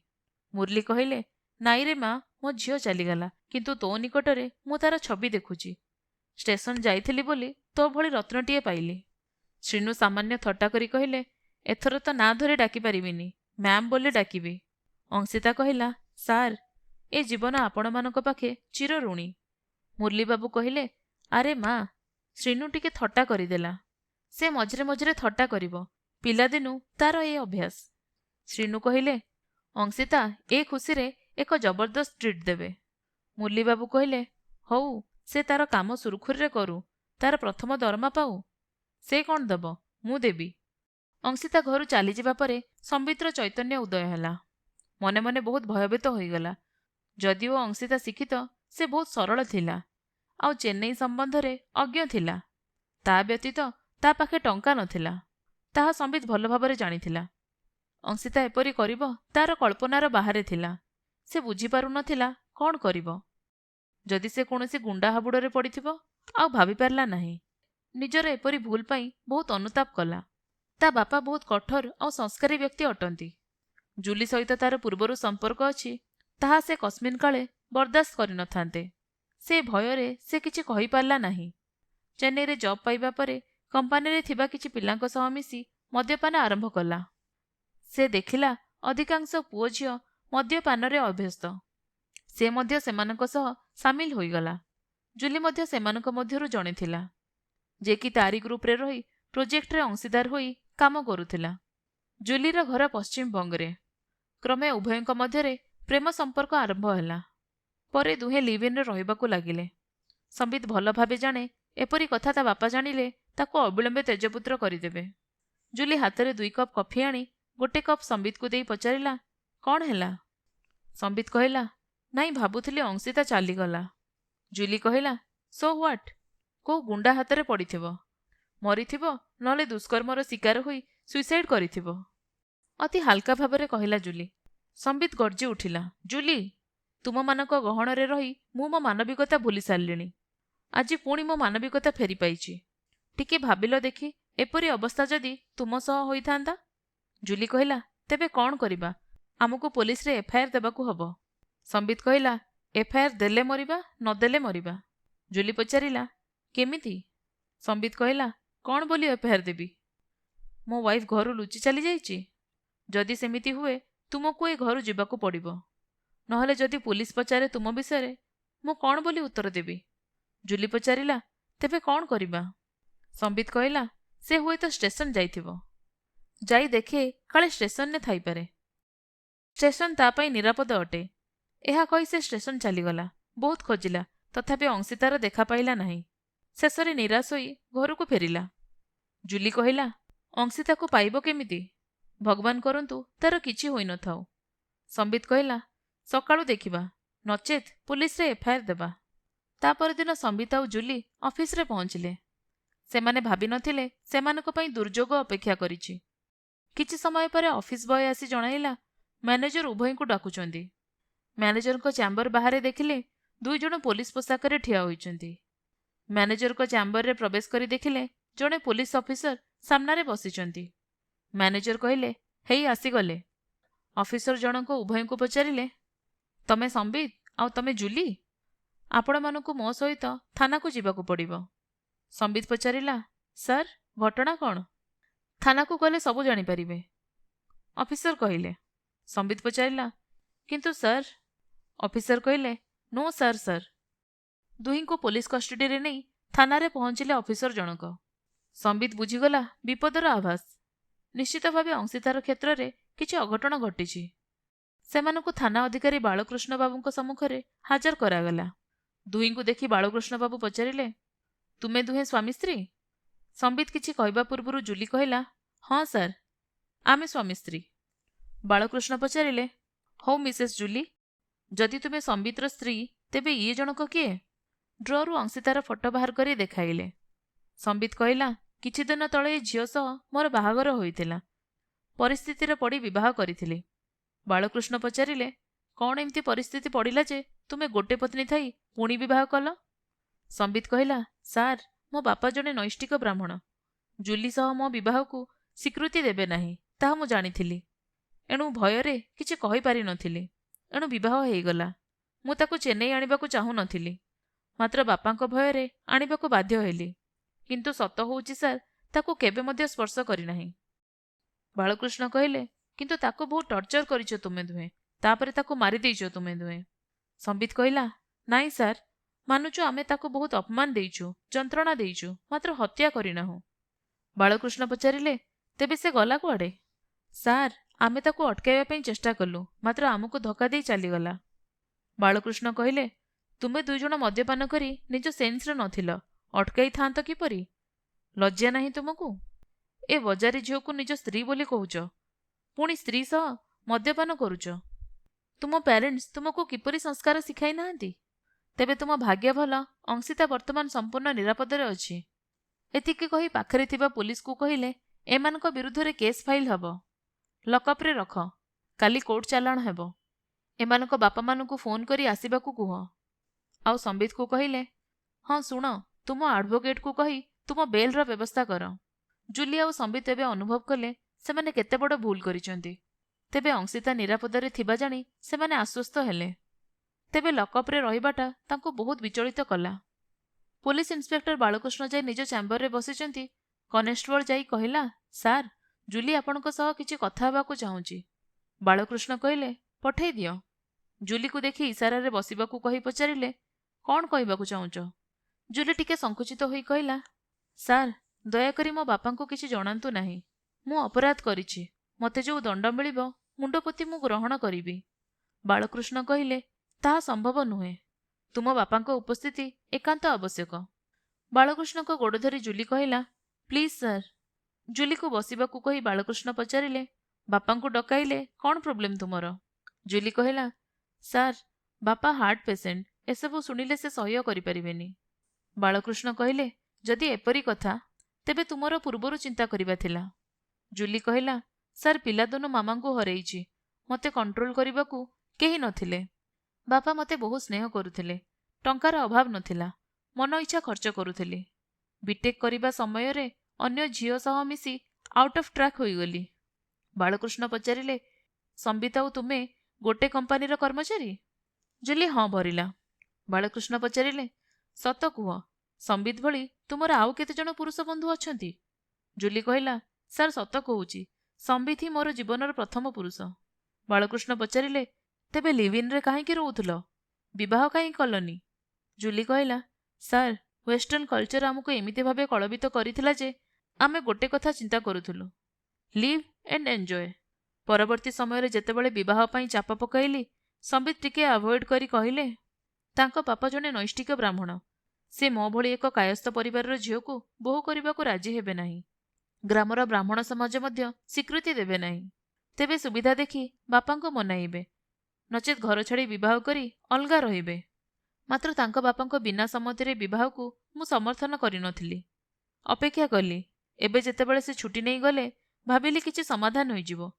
ମୁରଲି କହିଲେ, ନାଇଁରେ ମା, ମୋ ଝିଅ ଚାଲିଗଲା, କିନ୍ତୁ ତୋ ନିକଟରେ ମୁଁ ତାର ଛବି ଦେଖୁଛି। ଷ୍ଟେସନ ଯାଇଥିଲି ବୋଲି ତୋ ଭଳି ରତ୍ନଟିଏ ପାଇଲି। ଶ୍ରୀନୁ ସାମାନ୍ୟ ଥଟ୍ଟା କରି କହିଲେ, ଏଥର ତ ନାଁ ଧରି ଡାକିପାରିବିନି, ମ୍ୟାମ୍ ବୋଲି ଡାକିବି। ଅଂଶିତା କହିଲା, ସାର୍, ଏ ଜୀବନ ଆପଣମାନଙ୍କ ପାଖେ ଚିର ଋଣୀ। ମୁରଲିବାବୁ କହିଲେ, ଆରେ ମା, ଶ୍ରୀନୁ ଟିକେ ଥଟ୍ଟା କରିଦେଲା। ସେ ମଝିରେ ମଝିରେ ଥଟ୍ଟା କରିବ, ପିଲାଦିନୁ ତାର ଏ ଅଭ୍ୟାସ। ଶ୍ରୀନୁ କହିଲେ, ଅଂଶିତା ଏ ଖୁସିରେ ଏକ ଜବରଦସ୍ତ ଟ୍ରିଟ୍ ଦେବେ। ମୁରଲିବାବୁ କହିଲେ, ହଉ, ସେ ତାର କାମ ସୁରୁଖୁରୁରେ କରୁ, ତାର ପ୍ରଥମ ଦରମା ପାଉ। ସେ କ'ଣ ଦେବ, ମୁଁ ଦେବି। ଅଂଶିତା ଘରୁ ଚାଲିଯିବା ପରେ ସମ୍ବିତର ଚୈତନ୍ୟ ଉଦୟ ହେଲା। ମନେ ମନେ ବହୁତ ଭୟଭୀତ ହୋଇଗଲା। ଯଦିଓ ଅଂଶିତା ଶିକ୍ଷିତ, ସେ ବହୁତ ସରଳ ଥିଲା ଆଉ ଚେନ୍ନଇ ସମ୍ବନ୍ଧରେ ଅଜ୍ଞ ଥିଲା। ତା ବ୍ୟତୀତ ତା ପାଖେ ଟଙ୍କା ନଥିଲା, ତାହା ସମ୍ବିତ ଭଲ ଭାବରେ ଜାଣିଥିଲା। ଅଂଶିତା ଏପରି କରିବ ତାର କଳ୍ପନାର ବାହାରେ ଥିଲା। ସେ ବୁଝିପାରୁନଥିଲା କ'ଣ କରିବ। ଯଦି ସେ କୌଣସି ଗୁଣ୍ଡା ହାବୁଡ଼ରେ ପଡ଼ିଥିବ, ଆଉ ଭାବିପାରିଲା ନାହିଁ। ନିଜର ଏପରି ଭୁଲ ପାଇଁ ବହୁତ ଅନୁତାପ କଲା। ତା ବାପା ବହୁତ କଠୋର ଆଉ ସଂସ୍କାରୀ ବ୍ୟକ୍ତି ଅଟନ୍ତି। ଜୁଲି ସହିତ ତାର ପୂର୍ବରୁ ସମ୍ପର୍କ ଅଛି, ତାହା ସେ କସ୍ମିନ୍ କାଳେ ବରଦାସ୍ତ କରିନଥାନ୍ତେ। ସେ ଭୟରେ ସେ କିଛି କହିପାରିଲା ନାହିଁ। ଚେନ୍ନଇରେ ଜବ୍ ପାଇବା ପରେ କମ୍ପାନୀରେ ଥିବା କିଛି ପିଲାଙ୍କ ସହ ମିଶି ମଦ୍ୟପାନ ଆରମ୍ଭ କଲା। ସେ ଦେଖିଲା ଅଧିକାଂଶ ପୁଅ ଝିଅ ମଦ୍ୟପାନରେ ଅଭ୍ୟସ୍ତ। ସେ ମଧ୍ୟ ସେମାନଙ୍କ ସହ ସାମିଲ ହୋଇଗଲା। ଜୁଲି ମଧ୍ୟ ସେମାନଙ୍କ ମଧ୍ୟରୁ ଜଣେ ଥିଲା, ଯେ କି ତାରି ଗ୍ରୁପରେ ରହି ପ୍ରୋଜେକ୍ଟରେ ଅଂଶୀଦାର ହୋଇ କାମ କରୁଥିଲା। ଜୁଲିର ଘର ପଶ୍ଚିମବଙ୍ଗରେ। କ୍ରମେ ଉଭୟଙ୍କ ମଧ୍ୟରେ ପ୍ରେମ ସମ୍ପର୍କ ଆରମ୍ଭ ହେଲା। ପରେ ଦୁହେଁ ଲିଭ୍ ଇନ୍ରେ ରହିବାକୁ ଲାଗିଲେ। ସମ୍ବିତ ଭଲ ଭାବେ ଜାଣେ ଏପରି କଥା ତା ବାପା ଜାଣିଲେ ତାକୁ ଅବିଳମ୍ବେ ତେଜପୁତ୍ର କରିଦେବେ। ଜୁଲି ହାତରେ 2 କପ୍ କଫି ଆଣି ଗୋଟେ କପ୍ ସମ୍ବିତକୁ ଦେଇ ପଚାରିଲା, କ'ଣ ହେଲା? ସମ୍ବିତ କହିଲା, ନାଇଁ ଭାବୁଥିଲି ଅଂଶିତା ଚାଲିଗଲା। ଜୁଲି କହିଲା, ସୋ ହ୍ୱାଟ୍? କୋଉ ଗୁଣ୍ଡା ହାତରେ ପଡ଼ିଥିବ, ମରିଥିବ, ନହେଲେ ଦୁଷ୍କର୍ମର ଶିକାର ହୋଇ ସୁଇସାଇଡ୍ କରିଥିବ। ଅତି ହାଲକା ଭାବରେ କହିଲା ଜୁଲି। ସମ୍ବିତ ଗର୍ଜି ଉଠିଲା, ଜୁଲି, ତୁମମାନଙ୍କ ଗହଣରେ ରହି ମୁଁ ମୋ ମାନବିକତା ଭୁଲି ସାରିଲିଣି। ଆଜି ପୁଣି ମୋ ମାନବିକତା ଫେରି ପାଇଛି। ଟିକେ ଭାବିଲ ଦେଖି, ଏପରି ଅବସ୍ଥା ଯଦି ତୁମ ସହ ହୋଇଥାନ୍ତା? ଜୁଲି କହିଲା, ତେବେ କ'ଣ କରିବା? ଆମକୁ ପୋଲିସରେ ଏଫ୍ଆଇଆର୍ ଦେବାକୁ ହବ। ସମ୍ବିତ କହିଲା, ଏଫ୍ଆଇଆର୍ ଦେଲେ ମରିବା, ନଦେଲେ ମରିବା। ଜୁଲି ପଚାରିଲା, କେମିତି? ସମ୍ବିତ କହିଲା, କ'ଣ ବୋଲି ଏଫ୍ଆଇଆର୍ ଦେବି? ମୋ ୱାଇଫ୍ ଘରୁ ଲୁଚି ଚାଲିଯାଇଛି? ଯଦି ସେମିତି ହୁଏ ତୁମକୁ ଏ ଘରୁ ଯିବାକୁ ପଡ଼ିବ। ନହେଲେ ଯଦି ପୁଲିସ ପଚାରେ ତୁମ ବିଷୟରେ, ମୁଁ କ'ଣ ବୋଲି ଉତ୍ତର ଦେବି? ଜୁଲି ପଚାରିଲା, ତେବେ କ'ଣ କରିବା? ସମ୍ବିତ କହିଲା, ସେ ହୁଏତ ଷ୍ଟେସନ ଯାଇଥିବ। ଯାଇ ଦେଖେ, କାଳେ ଷ୍ଟେସନରେ ଥାଇପାରେ। ଷ୍ଟେସନ ତା ପାଇଁ ନିରାପଦ ଅଟେ। ଏହା କହି ସେ ଷ୍ଟେସନ ଚାଲିଗଲା। ବହୁତ ଖୋଜିଲା, ତଥାପି ଅଂଶିତାର ଦେଖା ପାଇଲା ନାହିଁ। ଶେଷରେ ନିରାଶ ହୋଇ ଘରକୁ ଫେରିଲା। ଜୁଲି କହିଲା, ଅଂଶିତାକୁ ପାଇବ କେମିତି? ଭଗବାନ କରନ୍ତୁ ତାର କିଛି ହୋଇନଥାଉ। ସମ୍ବିତ କହିଲା, ସକାଳୁ ଦେଖିବା, ନଚେତ୍ ପୁଲିସରେ ଏଫ୍ଆଇଆର୍ ଦେବା। ତା ପରଦିନ ସମ୍ବିତ ଆଉ ଜୁଲି ଅଫିସରେ ପହଞ୍ଚିଲେ। ସେମାନେ ଭାବିନଥିଲେ ସେମାନଙ୍କ ପାଇଁ ଦୁର୍ଯୋଗ ଅପେକ୍ଷା କରିଛି। କିଛି ସମୟ ପରେ ଅଫିସ ବୟ ଆସି ଜଣାଇଲା, ମ୍ୟାନେଜର ଉଭୟଙ୍କୁ ଡାକୁଛନ୍ତି। ମ୍ୟାନେଜରଙ୍କ ଚ୍ୟାମ୍ବର ବାହାରେ ଦେଖିଲେ 2 ଜଣ ପୋଲିସ ପୋଷାକରେ ଠିଆ ହୋଇଛନ୍ତି। ମ୍ୟାନେଜରଙ୍କ ଚ୍ୟାମ୍ବରରେ ପ୍ରବେଶ କରି ଦେଖିଲେ ଜଣେ ପୋଲିସ ଅଫିସର ସାମ୍ନାରେ ବସିଛନ୍ତି। ମ୍ୟାନେଜର କହିଲେ, ହେଇ ଆସିଗଲେ। ଅଫିସର ଜଣକ ଉଭୟଙ୍କୁ ପଚାରିଲେ, ତମେ ସମ୍ବିତ ଆଉ ତମେ ଜୁଲି? ଆପଣମାନଙ୍କୁ ମୋ ସହିତ ଥାନାକୁ ଯିବାକୁ ପଡ଼ିବ। ସମ୍ବିତ ପଚାରିଲା, ସାର୍, ଘଟଣା କ'ଣ? ଥାନାକୁ ଗଲେ ସବୁ ଜାଣିପାରିବେ, ଅଫିସର କହିଲେ। ସମ୍ବିତ ପଚାରିଲା, କିନ୍ତୁ ସାର୍? ଅଫିସର କହିଲେ, ନୋ ସାର୍ ସାର୍। ଦୁହିଁଙ୍କୁ ପୋଲିସ କଷ୍ଟଡିରେ ନେଇ ଥାନାରେ ପହଞ୍ଚିଲେ ଅଫିସର ଜଣକ। ସମ୍ବିତ ବୁଝିଗଲା ବିପଦର ଆଭାସ। ନିଶ୍ଚିତ ଭାବେ ଅଂଶିତାର କ୍ଷେତ୍ରରେ କିଛି ଅଘଟଣ ଘଟିଛି। ସେମାନଙ୍କୁ ଥାନା ଅଧିକାରୀ ବାଳକୃଷ୍ଣ ବାବୁଙ୍କ ସମ୍ମୁଖରେ ହାଜର କରାଗଲା। ଦୁହିଁଙ୍କୁ ଦେଖି ବାଳକୃଷ୍ଣ ବାବୁ ପଚାରିଲେ, ତୁମେ ଦୁହେଁ ସ୍ୱାମୀ ସ୍ତ୍ରୀ? ସମ୍ବିତ କିଛି କହିବା ପୂର୍ବରୁ ଜୁଲି କହିଲା, ହଁ ସାର୍, ଆମେ ସ୍ୱାମୀ ସ୍ତ୍ରୀ। ବାଳକୃଷ୍ଣ ପଚାରିଲେ, ହଉ ମିସେସ୍ ଜୁଲି, ଯଦି ତୁମେ ସମ୍ବିତର ସ୍ତ୍ରୀ, ତେବେ ଇଏ ଜଣକ କିଏ? ଡ୍ରରୁ ଅଂଶିତାର ଫଟୋ ବାହାର କରି ଦେଖାଇଲେ। ସମ୍ବିତ କହିଲା, କିଛି ଦିନ ତଳେ ଏ ଝିଅ ସହ ମୋର ବାହାଘର ହୋଇଥିଲା। ପରିସ୍ଥିତିରେ ପଡ଼ି ବିବାହ କରିଥିଲି। ବାଳକୃଷ୍ଣ ପଚାରିଲେ, କ'ଣ ଏମିତି ପରିସ୍ଥିତି ପଡ଼ିଲା ଯେ ତୁମେ ଗୋଟେ ପତ୍ନୀ ଥାଇ ପୁଣି ବିବାହ କଲ? ସମ୍ବିତ କହିଲା, ସାର୍, ମୋ ବାପା ଜଣେ ନୈଷ୍ଠିକ ବ୍ରାହ୍ମଣ। ଜୁଲି ସହ ମୋ ବିବାହକୁ ସ୍ୱୀକୃତି ଦେବେ ନାହିଁ, ତାହା ମୁଁ ଜାଣିଥିଲି। ଏଣୁ ଭୟରେ କିଛି କହିପାରିନଥିଲି। ଏଣୁ ବିବାହ ହେଇଗଲା। ମୁଁ ତାକୁ ଚେନ୍ନାଇ ଆଣିବାକୁ ଚାହୁଁନଥିଲି, ମାତ୍ର ବାପାଙ୍କ ଭୟରେ ଆଣିବାକୁ ବାଧ୍ୟ ହେଲି। କିନ୍ତୁ ସତ ହେଉଛି ସାର୍, ତାକୁ କେବେ ମଧ୍ୟ ସ୍ପର୍ଶ କରିନାହିଁ। ବାଳକୃଷ୍ଣ କହିଲେ, କିନ୍ତୁ ତାକୁ ବହୁତ ଟର୍ଚର କରିଛ ତୁମେ ଦୁହେଁ, ତାପରେ ତାକୁ ମାରିଦେଇଛ ତୁମେ ଦୁହେଁ। ସମ୍ବିତ କହିଲା, ନାଇଁ ସାର୍, ମାନୁଛୁ ଆମେ ତାକୁ ବହୁତ ଅପମାନ ଦେଇଛୁ, ଯନ୍ତ୍ରଣା ଦେଇଛୁ, ମାତ୍ର ହତ୍ୟା କରିନାହୁଁ। ବାଳକୃଷ୍ଣ ପଚାରିଲେ, ତେବେ ସେ ଗଲା କୁଆଡ଼େ? ସାର୍, ଆମେ ତାକୁ ଅଟକାଇବା ପାଇଁ ଚେଷ୍ଟା କଲୁ, ମାତ୍ର ଆମକୁ ଧକ୍କା ଦେଇ ଚାଲିଗଲା। ବାଳକୃଷ୍ଣ କହିଲେ, ତୁମେ 2 ଜଣ ମଦ୍ୟପାନ କରି ନିଜ ସେନ୍ସରେ ନଥିଲ, ଅଟକାଇଥାନ୍ତ କିପରି? ଲଜ୍ଜା ନାହିଁ ତୁମକୁ? ଏ ବଜାରୀ ଝିଅକୁ ନିଜ ସ୍ତ୍ରୀ ବୋଲି କହୁଛ, ପୁଣି ସ୍ତ୍ରୀ ସହ ମଦ୍ୟପାନ କରୁଛ। ତୁମ ପ୍ୟାରେଣ୍ଟସ୍ ତୁମକୁ କିପରି ସଂସ୍କାର ଶିଖାଇ ନାହାନ୍ତି? ତେବେ ତୁମ ଭାଗ୍ୟ ଭଲ, ଅଂଶିତା ବର୍ତ୍ତମାନ ସମ୍ପୂର୍ଣ୍ଣ ନିରାପଦରେ ଅଛି। ଏତିକି କହି ପାଖରେ ଥିବା ପୁଲିସକୁ କହିଲେ, ଏମାନଙ୍କ ବିରୁଦ୍ଧରେ କେସ୍ ଫାଇଲ୍ ହେବ। ଲକଅପ୍ରେ ରଖ। କାଲି କୋର୍ଟ ଚାଲାଣ ହେବ। ଏମାନଙ୍କ ବାପାମାନଙ୍କୁ ଫୋନ୍ କରି ଆସିବାକୁ କୁହ। ଆଉ ସମ୍ବିତକୁ କହିଲେ, ହଁ ଶୁଣ, ତୁମ ଆଡଭୋକେଟକୁ କହି ତୁମ ବେଲ୍ର ବ୍ୟବସ୍ଥା କର। ଜୁଲି ଆଉ ସମ୍ବିତ ଏବେ ଅନୁଭବ କଲେ ସେମାନେ କେତେ ବଡ଼ ଭୁଲ କରିଛନ୍ତି। ତେବେ ଅଂଶିତା ନିରାପଦରେ ଥିବା ଜାଣି ସେମାନେ ଆଶ୍ୱସ୍ତ ହେଲେ। ତେବେ ଲକଅପ୍ରେ ରହିବାଟା ତାଙ୍କୁ ବହୁତ ବିଚଳିତ କଲା। ପୋଲିସ ଇନ୍ସପେକ୍ଟର ବାଳକୃଷ୍ଣ ଯାଇ ନିଜ ଚ୍ୟାମ୍ବରରେ ବସିଛନ୍ତି। କନେଷ୍ଟବଳ ଯାଇ କହିଲା, ସାର୍, ଜୁଲି ଆପଣଙ୍କ ସହ କିଛି କଥା ହେବାକୁ ଚାହୁଁଛି। ବାଳକୃଷ୍ଣ କହିଲେ, ପଠେଇ ଦିଅ। ଜୁଲିକୁ ଦେଖି ଇସାରାରେ ବସିବାକୁ କହି ପଚାରିଲେ, କ'ଣ କହିବାକୁ ଚାହୁଁଛ? ଜୁଲି ଟିକେ ସଂକୁଚିତ ହୋଇ କହିଲା, ସାର୍, ଦୟାକରି ମୋ ବାପାଙ୍କୁ କିଛି ଜଣାନ୍ତୁ ନାହିଁ। ମୁଁ ଅପରାଧ କରିଛି। ମୋତେ ଯେଉଁ ଦଣ୍ଡ ମିଳିବ ମୁଣ୍ଡ ପୋତି ମୁଁ ଗ୍ରହଣ କରିବି। ବାଳକୃଷ୍ଣ କହିଲେ, ତାହା ସମ୍ଭବ ନୁହେଁ। ତୁମ ବାପାଙ୍କ ଉପସ୍ଥିତି ଏକାନ୍ତ ଆବଶ୍ୟକ। ବାଳକୃଷ୍ଣଙ୍କ ଗୋଡ଼ ଧରି ଜୁଲି କହିଲା, ପ୍ଲିଜ୍ ସାର୍। ଜୁଲିକୁ ବସିବାକୁ କହି ବାଳକୃଷ୍ଣ ପଚାରିଲେ, ବାପାଙ୍କୁ ଡକାଇଲେ, କ'ଣ ପ୍ରୋବ୍ଲେମ୍ ତୁମର? ଜୁଲି କହିଲା, ସାର୍, ବାପା ହାର୍ଟ ପେସେଣ୍ଟ, ଏସବୁ ଶୁଣିଲେ ସେ ସହ୍ୟ କରିପାରିବେନି। ବାଳକୃଷ୍ଣ କହିଲେ, ଯଦି ଏପରି କଥା, ତେବେ ତୁମର ପୂର୍ବରୁ ଚିନ୍ତା କରିବା ଥିଲା। ଜୁଲି କହିଲା, ସାର୍, ପିଲାଦିନୁ ମାମାଙ୍କୁ ହରେଇଛି। ମୋତେ କଣ୍ଟ୍ରୋଲ କରିବାକୁ କେହି ନଥିଲେ। ବାପା ମୋତେ ବହୁ ସ୍ନେହ କରୁଥିଲେ। ଟଙ୍କାର ଅଭାବ ନଥିଲା। ମନ ଇଚ୍ଛା ଖର୍ଚ୍ଚ କରୁଥିଲି। ବିଟେକ୍ କରିବା ସମୟରେ ଅନ୍ୟ ଝିଅ ସହ ମିଶି ଆଉଟ୍ ଅଫ୍ ଟ୍ରାକ୍ ହୋଇଗଲି। ବାଳକୃଷ୍ଣ ପଚାରିଲେ, ସମ୍ବିତ ଆଉ ତୁମେ ଗୋଟେ କମ୍ପାନୀର କର୍ମଚାରୀ? ଜୁଲି ହଁ ଭରିଲା। ବାଳକୃଷ୍ଣ ପଚାରିଲେ, ସତ କୁହ, ସମ୍ବିତ ଭଳି ତୁମର ଆଉ କେତେଜଣ ପୁରୁଷ ବନ୍ଧୁ ଅଛନ୍ତି? ଜୁଲି କହିଲା, ସାର୍, ସତ କହୁଛି, ସମ୍ବିତ ହିଁ ମୋର ଜୀବନର ପ୍ରଥମ ପୁରୁଷ। ବାଳକୃଷ୍ଣ ପଚାରିଲେ, ତେବେ ଲିଭ୍-ଇନ୍‌ରେ କାହିଁକି ରହୁଥିଲ? ବିବାହ କାହିଁକି କଲନି? ଜୁଲି କହିଲା, ସାର୍, ୱେଷ୍ଟର୍ଣ୍ଣ କଲଚର ଆମକୁ ଏମିତି ଭାବେ କଳବିତ କରିଥିଲା ଯେ ଆମେ ଗୋଟେ କଥା ଚିନ୍ତା କରୁଥିଲୁ, ଲିଭ୍ ଆଣ୍ଡ ଏନ୍‌ଜୟ। ପରବର୍ତ୍ତୀ ସମୟରେ ଯେତେବେଳେ ବିବାହ ପାଇଁ ଚାପ ପକାଇଲି, ସମ୍ବିତ ଟିକେ ଆଭଏଡ୍ କରି କହିଲେ, ତାଙ୍କ ବାପା ଜଣେ ନୈଷ୍ଠିକ ବ୍ରାହ୍ମଣ। ସେ ମୋ ଭଳି ଏକ କାୟସ୍ଥ ପରିବାରର ଝିଅକୁ ବୋହୂ କରିବାକୁ ରାଜି ହେବେ ନାହିଁ। ଗ୍ରାମର ବ୍ରାହ୍ମଣ ସମାଜ ମଧ୍ୟ ସ୍ୱୀକୃତି ଦେବେ ନାହିଁ। ତେବେ ସୁବିଧା ଦେଖି ବାପାଙ୍କୁ ମନାଇବେ, ନଚେତ୍ ଘର ଛାଡ଼ି ବିବାହ କରି ଅଲଗା ରହିବେ। ମାତ୍ର ତାଙ୍କ ବାପାଙ୍କ ବିନା ସମ୍ମତିରେ ବିବାହକୁ ମୁଁ ସମର୍ଥନ କରିନଥିଲି। ଅପେକ୍ଷା କଲି। ଏବେ ଯେତେବେଳେ ସେ ଛୁଟି ନେଇ ଗଲେ, ଭାବିଲି କିଛି ସମାଧାନ ହୋଇଯିବ।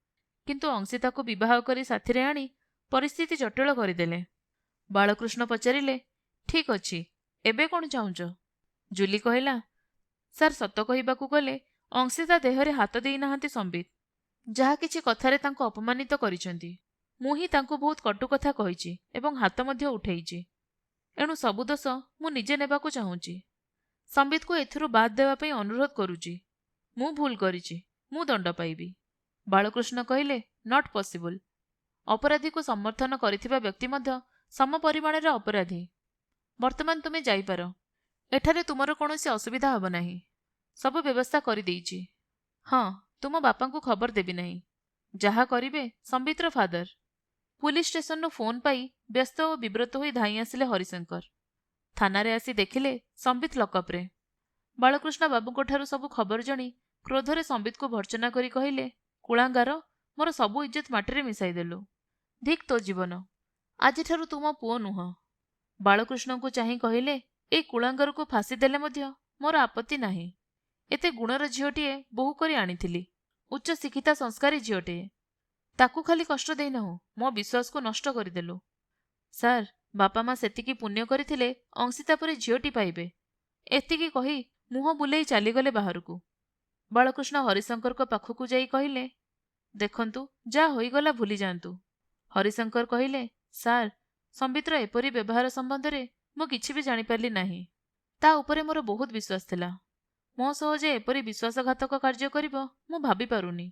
କିନ୍ତୁ ଅଂଶିତାକୁ ବିବାହ କରି ସାଥିରେ ଆଣି ପରିସ୍ଥିତି ଜଟିଳ କରିଦେଲେ। ବାଳକୃଷ୍ଣ ପଚାରିଲେ, ଠିକ୍ ଅଛି, ଏବେ କ'ଣ ଚାହୁଁଛ? ଜୁଲି କହିଲା, ସାର୍, ସତ କହିବାକୁ ଗଲେ ଅଂଶିତା ଦେହରେ ହାତ ଦେଇନାହାନ୍ତି ସମ୍ବିତ। ଯାହା କିଛି କଥାରେ ତାଙ୍କୁ ଅପମାନିତ କରିଛନ୍ତି। ମୁଁ ହିଁ ତାଙ୍କୁ ବହୁତ କଟୁ କଥା କହିଛି ଏବଂ ହାତ ମଧ୍ୟ ଉଠେଇଛି। ଏଣୁ ସବୁ ଦୋଷ ମୁଁ ନିଜେ ନେବାକୁ ଚାହୁଁଛି। ସମ୍ବିତକୁ ଏଥିରୁ ବାଦ୍ ଦେବା ପାଇଁ ଅନୁରୋଧ କରୁଛି। ମୁଁ ଭୁଲ କରିଛି, ମୁଁ ଦଣ୍ଡ ପାଇବି। ବାଳକୃଷ୍ଣ କହିଲେ, ନଟ୍ ପସିବୁଲ। ଅପରାଧୀକୁ ସମର୍ଥନ କରିଥିବା ବ୍ୟକ୍ତି ମଧ୍ୟ ସମ ପରିମାଣରେ ଅପରାଧୀ। ବର୍ତ୍ତମାନ ତୁମେ ଯାଇପାର। ଏଠାରେ ତୁମର କୌଣସି ଅସୁବିଧା ହେବ ନାହିଁ। ସବୁ ବ୍ୟବସ୍ଥା କରିଦେଇଛି। ହଁ, ତୁମ ବାପାଙ୍କୁ ଖବର ଦେବି ନାହିଁ। ଯାହା କରିବେ ସମ୍ବିତର ଫାଦର। ପୁଲିସ ଷ୍ଟେସନରୁ ଫୋନ୍ ପାଇ ବ୍ୟସ୍ତ ଓ ବିବ୍ରତ ହୋଇ ଧାଇଁ ଆସିଲେ ହରିଶଙ୍କର। ଥାନାରେ ଆସି ଦେଖିଲେ ସମ୍ବିତ ଲକଅପ୍‌ରେ। ବାଳକୃଷ୍ଣ ବାବୁଙ୍କଠାରୁ ସବୁ ଖବର ଜାଣି କ୍ରୋଧରେ ସମ୍ବିତକୁ ଭର୍ତ୍ସନା କରି କହିଲେ, କୁଳାଙ୍ଗାର, ମୋର ସବୁ ଇଜ୍ଜତ ମାଟିରେ ମିଶାଇଦେଲୁ। ଧିକ୍ ତୋ ଜୀବନ। ଆଜିଠାରୁ ତୁ ମୋ ପୁଅ ନୁହଁ। ବାଳକୃଷ୍ଣଙ୍କୁ ଚାହିଁ କହିଲେ, ଏଇ କୁଳାଙ୍ଗରକୁ ଫାଶୀ ଦେଲେ ମଧ୍ୟ ମୋର ଆପତ୍ତି ନାହିଁ। ଏତେ ଗୁଣର ଝିଅଟିଏ ବୋହୂ କରି ଆଣିଥିଲି। ଉଚ୍ଚ ଶିକ୍ଷିତା ସଂସ୍କାରୀ ଝିଅଟିଏ। ତାକୁ ଖାଲି କଷ୍ଟ ଦେଇନାହୁଁ, ମୋ ବିଶ୍ୱାସକୁ ନଷ୍ଟ କରିଦେଲୁ। ସାର୍, ବାପା ମା ସେତିକି ପୁଣ୍ୟ କରିଥିଲେ ଅଂଶିତା ପରି ଝିଅଟି ପାଇବେ। ଏତିକି କହି ମୁହଁ ବୁଲେଇ ଚାଲିଗଲେ ବାହାରକୁ। ବାଳକୃଷ୍ଣ ହରିଶଙ୍କରଙ୍କ ପାଖକୁ ଯାଇ କହିଲେ, ଦେଖନ୍ତୁ, ଯାହା ହୋଇଗଲା ଭୁଲି ଯାଆନ୍ତୁ। ହରିଶଙ୍କର କହିଲେ, ସାର୍, ସମ୍ବିତର ଏପରି ବ୍ୟବହାର ସମ୍ବନ୍ଧରେ ମୁଁ କିଛି ବି ଜାଣିପାରିଲି ନାହିଁ। ତା ଉପରେ ମୋର ବହୁତ ବିଶ୍ୱାସ ଥିଲା। ମୋ ସହ ଯେ ଏପରି ବିଶ୍ୱାସଘାତକ କାର୍ଯ୍ୟ କରିବ ମୁଁ ଭାବିପାରୁନି।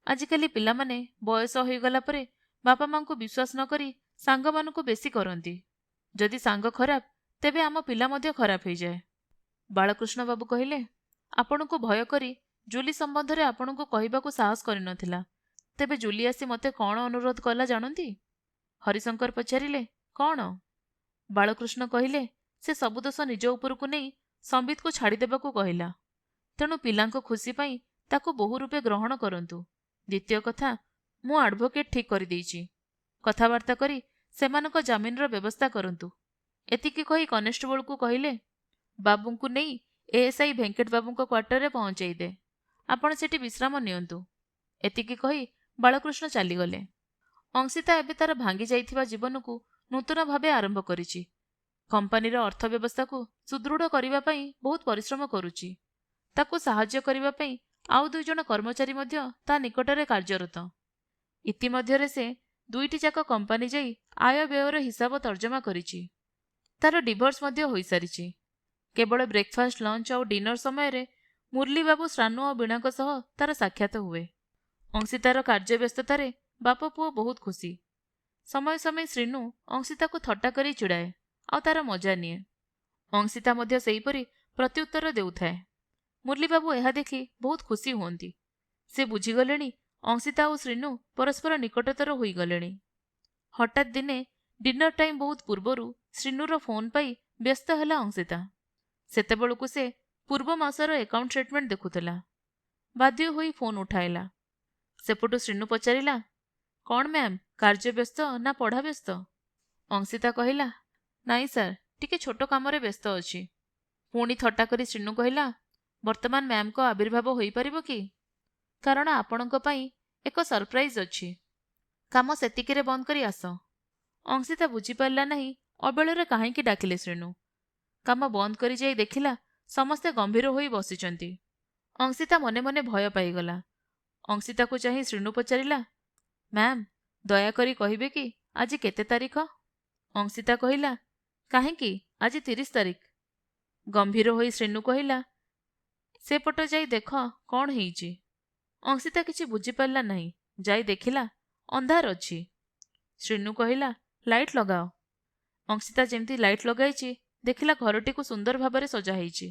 ଆଜିକାଲି ପିଲାମାନେ ବୟସ ହୋଇଗଲା ପରେ ବାପା ମାଙ୍କୁ ବିଶ୍ୱାସ ନ କରି ସାଙ୍ଗମାନଙ୍କୁ ବେଶୀ କରନ୍ତି। ଯଦି ସାଙ୍ଗ ଖରାପ, ତେବେ ଆମ ପିଲା ମଧ୍ୟ ଖରାପ ହୋଇଯାଏ। ବାଳକୃଷ୍ଣ ବାବୁ କହିଲେ, ଆପଣଙ୍କୁ ଭୟ କରି ଜୁଲି ସମ୍ବନ୍ଧରେ ଆପଣଙ୍କୁ କହିବାକୁ ସାହସ କରିନଥିଲା। ତେବେ ଜୁଲି ଆସି ମୋତେ କ'ଣ ଅନୁରୋଧ କଲା ଜାଣନ୍ତି? ହରିଶଙ୍କର ପଚାରିଲେ, କ'ଣ? ବାଳକୃଷ୍ଣ କହିଲେ, ସେ ସବୁ ଦୋଷ ନିଜ ଉପରକୁ ନେଇ ସମ୍ବିତକୁ ଛାଡ଼ିଦେବାକୁ କହିଲା। ତେଣୁ ପିଲାଙ୍କ ଖୁସି ପାଇଁ ତାକୁ ବୋହୂ ରୂପେ ଗ୍ରହଣ କରନ୍ତୁ। ଦ୍ୱିତୀୟ କଥା, ମୁଁ ଆଡଭୋକେଟ୍ ଠିକ୍ କରିଦେଇଛି। କଥାବାର୍ତ୍ତା କରି ସେମାନଙ୍କ ଜାମିନର ବ୍ୟବସ୍ଥା କରନ୍ତୁ। ଏତିକି କହି କନେଷ୍ଟବଳକୁ କହିଲେ, ବାବୁଙ୍କୁ ନେଇ ଏଏସ୍ଆଇ ଭେଙ୍କଟ ବାବୁଙ୍କ କ୍ୱାର୍ଟରରେ ପହଞ୍ଚାଇ ଦେ। ଆପଣ ସେଠି ବିଶ୍ରାମ ନିଅନ୍ତୁ। ଏତିକି କହି ବାଳକୃଷ୍ଣ ଚାଲିଗଲେ। ଅଂଶିତା ଏବେ ତାର ଭାଙ୍ଗି ଯାଇଥିବା ଜୀବନକୁ ନୂତନ ଭାବେ ଆରମ୍ଭ କରିଛି। କମ୍ପାନୀର ଅର୍ଥବ୍ୟବସ୍ଥାକୁ ସୁଦୃଢ଼ କରିବା ପାଇଁ ବହୁତ ପରିଶ୍ରମ କରୁଛି। ତାକୁ ସାହାଯ୍ୟ କରିବା ପାଇଁ ଆଉ 2 ଜଣ କର୍ମଚାରୀ ମଧ୍ୟ ତା ନିକଟରେ କାର୍ଯ୍ୟରତ। ଇତିମଧ୍ୟରେ ସେ 2ଟି ଯାକ କମ୍ପାନୀ ଯାଇ ଆୟ ବ୍ୟୟର ହିସାବ ତର୍ଜମା କରିଛି। ତାର ଡିଭୋର୍ସ ମଧ୍ୟ ହୋଇସାରିଛି। କେବଳ ବ୍ରେକଫାଷ୍ଟ, ଲଞ୍ଚ ଆଉ ଡିନର ସମୟରେ ମୁରଲୀବାବୁ, ଶ୍ରାନୁ ଆଉ ବୀଣାଙ୍କ ସହ ତାର ସାକ୍ଷାତ ହୁଏ। ଅଂଶିତାର କାର୍ଯ୍ୟବ୍ୟସ୍ତତାରେ ବାପ ପୁଅ ବହୁତ ଖୁସି। ସମୟ ସମୟ ଶ୍ରୀନୁ ଅଂଶିତାକୁ ଥଟ୍ଟା କରି ଚିଡ଼ାଏ ଆଉ ତାର ମଜା ନିଏ। ଅଂଶିତା ମଧ୍ୟ ସେହିପରି ପ୍ରତ୍ୟୁତ୍ତର ଦେଉଥାଏ। ମୁରଲୀବାବୁ ଏହା ଦେଖି ବହୁତ ଖୁସି ହୁଅନ୍ତି। ସେ ବୁଝିଗଲେଣି ଅଂଶିତା ଆଉ ଶ୍ରୀନୁ ପରସ୍ପର ନିକଟତର ହୋଇଗଲେଣି। ହଠାତ୍ ଦିନେ ଡିନର ଟାଇମ୍ ବହୁତ ପୂର୍ବରୁ ଶ୍ରୀନୁର ଫୋନ୍ ପାଇ ବ୍ୟସ୍ତ ହେଲା ଅଂଶିତା। ସେତେବେଳକୁ ସେ ପୂର୍ବ ମାସର ଆକାଉଣ୍ଟ ଷ୍ଟେଟମେଣ୍ଟ ଦେଖୁଥିଲା। ବାଧ୍ୟ ହୋଇ ଫୋନ୍ ଉଠାଇଲା। ସେପଟୁ ଶ୍ରୀନୁ ପଚାରିଲା, କ'ଣ ମ୍ୟାମ୍, କାର୍ଯ୍ୟ ବ୍ୟସ୍ତ ନା ପଢ଼ା ବ୍ୟସ୍ତ? ଅଂଶିତା କହିଲା, ନାଇଁ ସାର୍, ଟିକେ ଛୋଟ କାମରେ ବ୍ୟସ୍ତ ଅଛି। ପୁଣି ଥଟ୍ଟା କରି ଶ୍ରୀନୁ କହିଲା, ବର୍ତ୍ତମାନ ମ୍ୟାମ୍ଙ୍କ ଆବିର୍ଭାବ ହୋଇପାରିବ କି? କାରଣ ଆପଣଙ୍କ ପାଇଁ ଏକ ସରପ୍ରାଇଜ୍ ଅଛି। କାମ ସେତିକିରେ ବନ୍ଦ କରି ଆସ। ଅଂଶିତା ବୁଝିପାରିଲା ନାହିଁ ଅବେଳରେ କାହିଁକି ଡାକିଲେ ଶ୍ରୀନୁ। କାମ ବନ୍ଦ କରି ଯାଇ ଦେଖିଲା ସମସ୍ତେ ଗମ୍ଭୀର ହୋଇ ବସିଛନ୍ତି। ଅଂଶିତା ମନେ ମନେ ଭୟ ପାଇଗଲା। ଅଂଶିତାକୁ ଚାହିଁ ଶ୍ରୀନୁ ପଚାରିଲା, ମ୍ୟାମ୍, ଦୟାକରି କହିବେ କି ଆଜି କେତେ ତାରିଖ? ଅଂଶିତା କହିଲା, କାହିଁକି, ଆଜି 30 ତାରିଖ। ଗମ୍ଭୀର ହୋଇ ଶ୍ରୀନୁ କହିଲା, ସେପଟ ଯାଇ ଦେଖ କ'ଣ ହେଇଛି। ଅଂଶିତା କିଛି ବୁଝିପାରିଲା ନାହିଁ। ଯାଇ ଦେଖିଲା ଅନ୍ଧାର ଅଛି। ଶ୍ରୀନୁ କହିଲା, ଲାଇଟ୍ ଲଗାଅ। ଅଂଶିତା ଯେମିତି ଲାଇଟ୍ ଲଗାଇଛି, ଦେଖିଲା ଘରଟିକୁ ସୁନ୍ଦର ଭାବରେ ସଜା ହେଇଛି।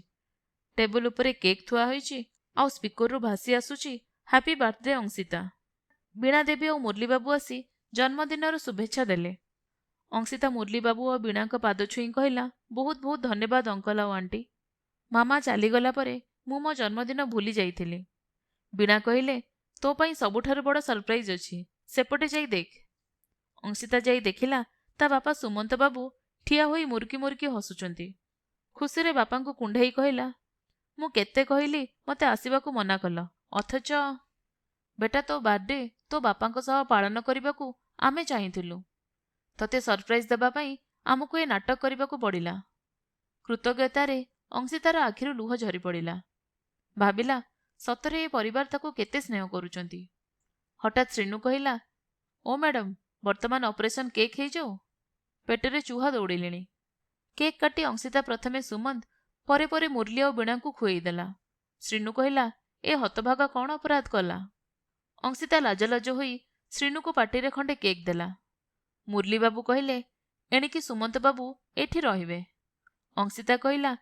ଟେବୁଲ ଉପରେ କେକ୍ ଥୁଆ ହୋଇଛି, ଆଉ ସ୍ପିକରରୁ ଭାସି ଆସୁଛି ହ୍ୟାପି ବାର୍ଥଡେ ଅଂଶିତା। ବୀଣା ଦେବୀ ଆଉ ମୁରଲୀବାବୁ ଆସି ଜନ୍ମଦିନର ଶୁଭେଚ୍ଛା ଦେଲେ। ଅଂଶିତା ମୁରଲୀବାବୁ ଓ ବୀଣାଙ୍କ ପାଦ ଛୁଇଁ କହିଲା, ବହୁତ ବହୁତ ଧନ୍ୟବାଦ ଅଙ୍କଲ ଆଉ ଆଣ୍ଟି। ମାମା ଚାଲିଗଲା ପରେ ମୁଁ ମୋ ଜନ୍ମଦିନ ଭୁଲି ଯାଇଥିଲି। ବୀଣା କହିଲେ, ତୋ ପାଇଁ ସବୁଠାରୁ ବଡ଼ ସରପ୍ରାଇଜ୍ ଅଛି, ସେପଟେ ଯାଇ ଦେଖ। ଅଂଶିତା ଯାଇ ଦେଖିଲା ତା ବାପା ସୁମନ୍ତ ବାବୁ ଠିଆ ହୋଇ ମୁରୁକି ମୁରୁକି ହସୁଛନ୍ତି। ଖୁସିରେ ବାପାଙ୍କୁ କୁଣ୍ଢେଇ କହିଲା, ମୁଁ କେତେ କହିଲି ମୋତେ ଆସିବାକୁ ମନା କଲ, ଅଥଚ। ବେଟା, ତୋ ବାର୍ଥଡେ ତୋ ବାପାଙ୍କ ସହ ପାଳନ କରିବାକୁ ଆମେ ଚାହିଁଥିଲୁ। ତତେ ସରପ୍ରାଇଜ୍ ଦେବା ପାଇଁ ଆମକୁ ଏ ନାଟକ କରିବାକୁ ପଡ଼ିଲା। କୃତଜ୍ଞତାରେ ଅଂଶିତାର ଆଖିରୁ ଲୁହ ଝରି ପଡ଼ିଲା। ଭାବିଲା, ସତରେ ଏ ପରିବାର ତାକୁ କେତେ ସ୍ନେହ କରୁଛନ୍ତି। ହଠାତ୍ ଶ୍ରୀନୁ କହିଲା, ଓ ମ୍ୟାଡମ୍, ବର୍ତ୍ତମାନ ଅପରେସନ୍ କେକ୍ ହେଇଯାଉ। ପେଟରେ ଚୁହା ଦୌଡ଼ିଲେଣି। କେକ୍ କାଟି ଅଂଶିତା ପ୍ରଥମେ ସୁମନ୍ତ, ପରେ ପରେ ମୁରଲୀ ଆଉ ବୀଣାଙ୍କୁ ଖୁଏଇଦେଲା। ଶ୍ରୀନୁ କହିଲା, ଏ ହତଭାଗା କ'ଣ ଅପରାଧ କଲା? ଅଂଶିତା ଲାଜ ଲାଜ ହୋଇ ଶ୍ରୀନୁକୁ ପାଟିରେ ଖଣ୍ଡେ କେକ୍ ଦେଲା। ମୁରଲୀ ବାବୁ କହିଲେ, ଏଣିକି ସୁମନ୍ତ ବାବୁ ଏଠି ରହିବେ। ଅଂଶିତା କହିଲା,